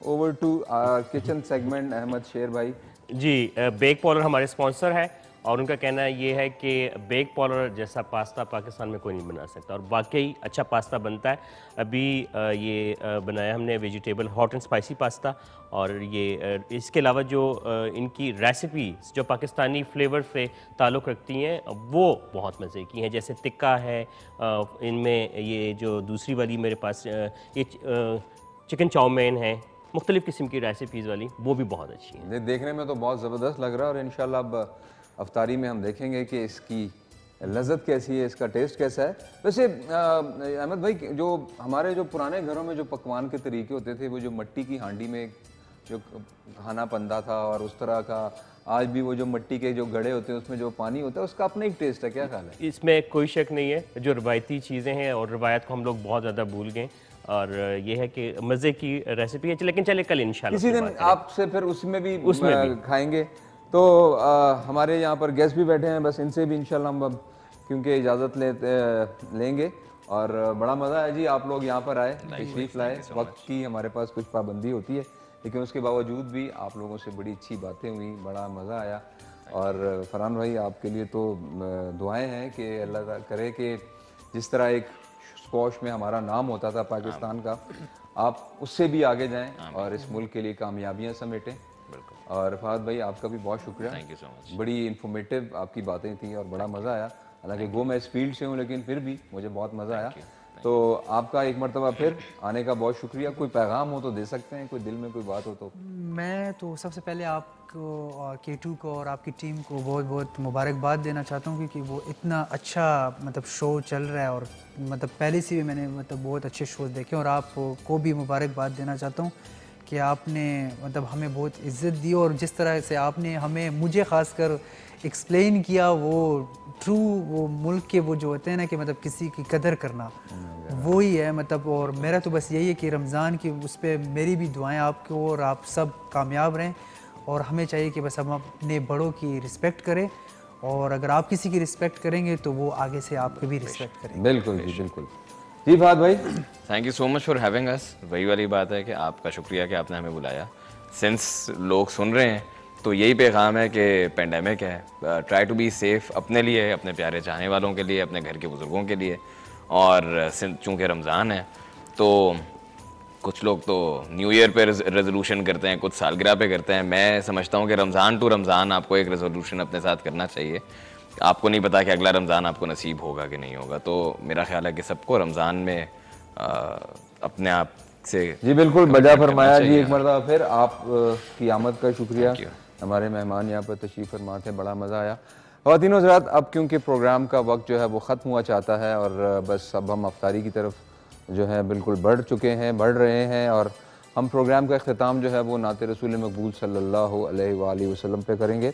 over to kitchen segment, Ahmed Sher भाई जी। बेक पॉलर हमारे स्पॉन्सर है, और उनका कहना ये है कि बेक पॉलर जैसा पास्ता पाकिस्तान में कोई नहीं बना सकता, और वाकई अच्छा पास्ता बनता है। अभी ये बनाया हमने vegetable hot and spicy pasta, और ये इसके अलावा जो इनकी रेसिपीज़ जो पाकिस्तानी फ्लेवर से ताल्लुक़ रखती हैं वो बहुत मज़े की हैं। जैसे टिक्का है, इनमें ये जो दूसरी वाली मेरे पास ये चिकन चाउमीन है, मुख्तलिफ़ किस्म की रेसिपीज़ वाली, वो भी बहुत अच्छी हैं। देखने में तो बहुत ज़बरदस्त लग रहा है, और इंशाल्लाह अब अफ्तारी में हम देखेंगे कि इसकी लज़्ज़त कैसी है, इसका टेस्ट कैसा है। वैसे अहमद भाई, जो हमारे जो पुराने घरों में जो पकवान के तरीके होते थे, वो जो मिट्टी की हांडी में जो खाना बनता था, और उस तरह का आज भी वो जो मिट्टी के जो गड़े होते हैं उसमें जो पानी होता है, उसका अपना एक टेस्ट है, क्या ख्याल है? इसमें कोई शक नहीं है, जो रवायती चीज़ें हैं और रवायत को हम लोग बहुत ज़्यादा भूल गए, और ये है कि मज़े की रेसिपी है। लेकिन चले कल इंशाल्लाह किसी दिन आपसे फिर उसमें भी खाएंगे। तो हमारे यहाँ पर गेस्ट भी बैठे हैं, बस इनसे भी इंशाल्लाह हम क्योंकि इजाज़त लेंगे। और बड़ा मज़ा है जी, आप लोग यहाँ पर आए, तशरीफ़ लाए। वक्त की हमारे पास कुछ पाबंदी होती है, लेकिन उसके बावजूद भी आप लोगों से बड़ी अच्छी बातें हुई, बड़ा मज़ा आया। और फरहान भाई आपके लिए तो दुआएं हैं कि अल्लाह ताला करे कि जिस तरह एक स्क्वॉश में हमारा नाम होता था पाकिस्तान का, आप उससे भी आगे जाएं और इस मुल्क के लिए कामयाबियां समेटें। और फहद भाई आपका भी बहुत शुक्रिया, थैंक यू सो मच। बड़ी इन्फॉर्मेटिव आपकी बातें थी और बड़ा मज़ा आया। हालांकि गो मैं इस फील्ड से हूँ, लेकिन फिर भी मुझे बहुत मज़ा आया। तो आपका एक मरतबा फिर आने का बहुत शुक्रिया। कोई पैगाम हो तो दे सकते हैं, कोई दिल में कोई बात हो तो। मैं तो सबसे पहले आपको और K2 को और आपकी टीम को बहुत बहुत मुबारकबाद देना चाहता हूँ, क्योंकि वो इतना अच्छा मतलब शो चल रहा है और मतलब पहले से भी मैंने मतलब बहुत अच्छे शोज़ देखे। और आपको भी मुबारकबाद देना चाहता हूँ कि आपने मतलब हमें बहुत इज़्ज़त दी और जिस तरह से आपने मुझे ख़ासकर एक्सप्लेन किया वो ट्रू वो मुल्क के वो जो होते हैं ना कि मतलब किसी की कदर करना, वो ही है मतलब। और मेरा तो बस यही है कि रमज़ान की उस पर मेरी भी दुआएं आपको और आप सब कामयाब रहें। और हमें चाहिए कि बस हम अपने बड़ों की रिस्पेक्ट करें, और अगर आप किसी की रिस्पेक्ट करेंगे तो वो आगे से आपकी भी रिस्पेक्ट करेंगे। बिल्कुल जी, बिल्कुल जी। फहद भाई thank you so much for having us. वही वाली बात है कि आपका शुक्रिया कि आपने हमें बुलाया। सिंस लोग सुन रहे हैं तो यही पैगाम है कि पेंडेमिक है, ट्राई टू बी सेफ, अपने लिए, अपने प्यारे चाहने वालों के लिए, अपने घर के बुज़ुर्गों के लिए। और चूँकि रमज़ान है तो कुछ लोग तो न्यू ईयर पे रेजोल्यूशन करते हैं, कुछ सालगिरह पे करते हैं। मैं समझता हूँ कि रमज़ान टू रमज़ान आपको एक रेजोल्यूशन अपने साथ करना चाहिए। आपको नहीं पता कि अगला रमज़ान आपको नसीब होगा कि नहीं होगा। तो मेरा ख्याल है कि सबको रमज़ान में अपने आप से जी बिल्कुल बजा फरमाया जी। एक मरतबा फिर आप की आमद का शुक्रिया। हमारे मेहमान यहाँ पर तशरीफ़ फरमा थे, बड़ा मज़ा आया। ख़वातीन व हज़रात, अब क्योंकि प्रोग्राम का वक्त जो है वो ख़त्म हुआ चाहता है और बस अब हम अफ्तारी की तरफ जो है बिल्कुल बढ़ रहे हैं। और हम प्रोग्राम का अख्ताम जो है वो नाते रसूल मकबूल सल्लल्लाहु अलैहि वसल्लम पे करेंगे।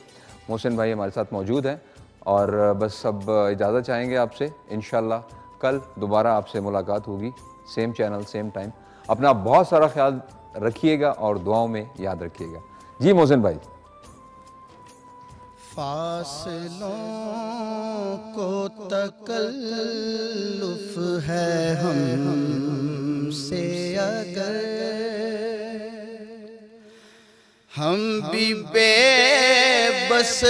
मोहसिन भाई हमारे साथ मौजूद हैं और बस अब इजाज़त चाहेंगे आपसे। इंशाअल्लाह कल दोबारा आपसे मुलाकात होगी, सेम चैनल सेम टाइम। अपना बहुत सारा ख्याल रखिएगा और दुआओं में याद रखिएगा। जी मोहसिन भाई। फासलों को तकल्लुफ है हमसे अगर हम भी बेबस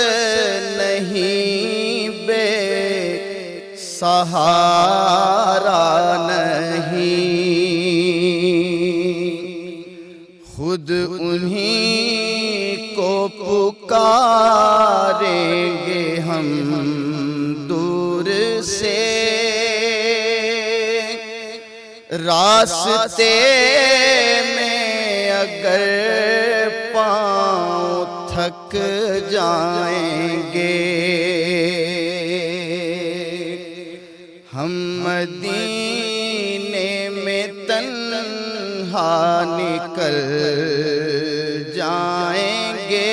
नहीं, बेसहारा नहीं, खुद उन्हीं को पुकारेंगे हम दूर से। रास्ते में अगर पाँव थक जाएंगे हम मदीने में तन्हा निकल जाएंगे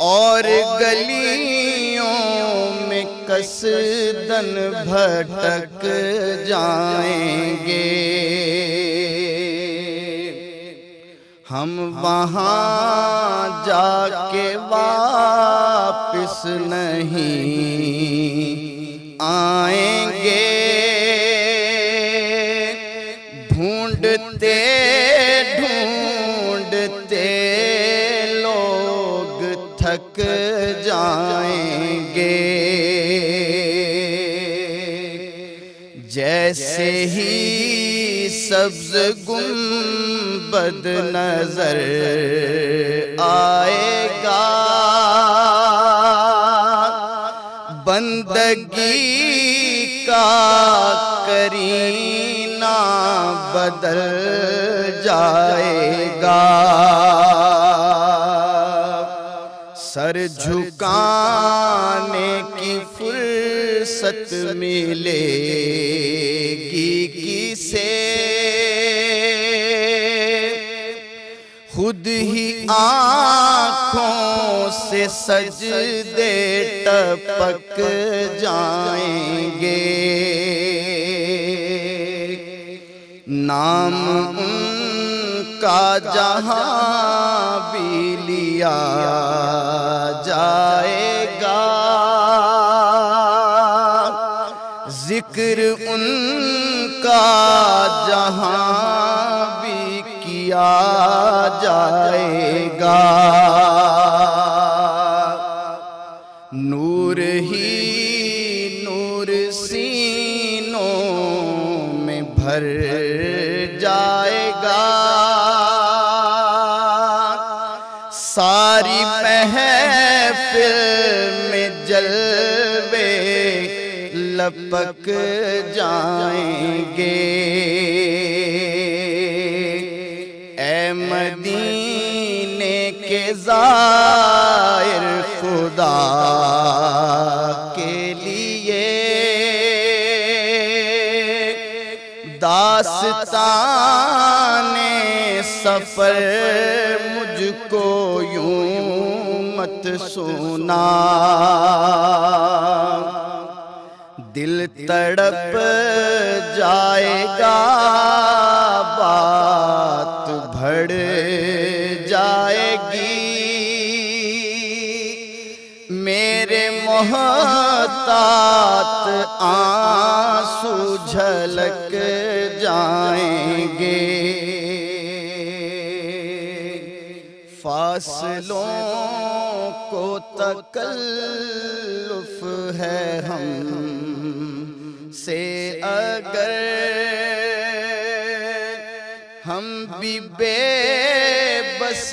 और गलियों में कसदन भटक जाएंगे। हम वहाँ जाके वापिस नहीं आएंगे। ढूंढते ढूंढते लोग थक जाएंगे। जैसे ही सब्ज गुंबद नजर आएगा बंदगी का करीना बदल जाएगा। सर झुकाने की फुर्सत मिलेगी किसे, खुद ही आँखों से सजदे टपक जाएंगे। नाम उनका जहाँ भी लिया जाएगा जिक्र उनका जहां भी किया जाएगा। नूर ही नूर सीनों में भर जाएगा। सारी महफिल में जलवे लपक जाएंगे। ऐ मदीने के ज़ाहिर खुदा के लिए दास्ताने सफर मुझको यूं मत सुना। दिल तड़प जाएगा, बात बढ़ जाएगी। मेरे मोहतात आंसू झलक जाएंगे। फासलों को तकल्लुफ है हम से अगर हम भी बेबस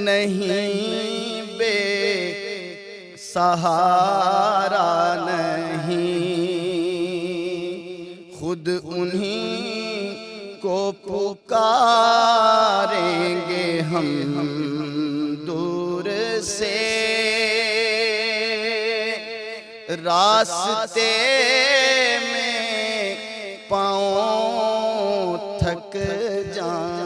नहीं, बेसहारा नहीं, खुद उन्हीं को पुकारेंगे हम दूर से। रास्ते में पाँव थक जाएं।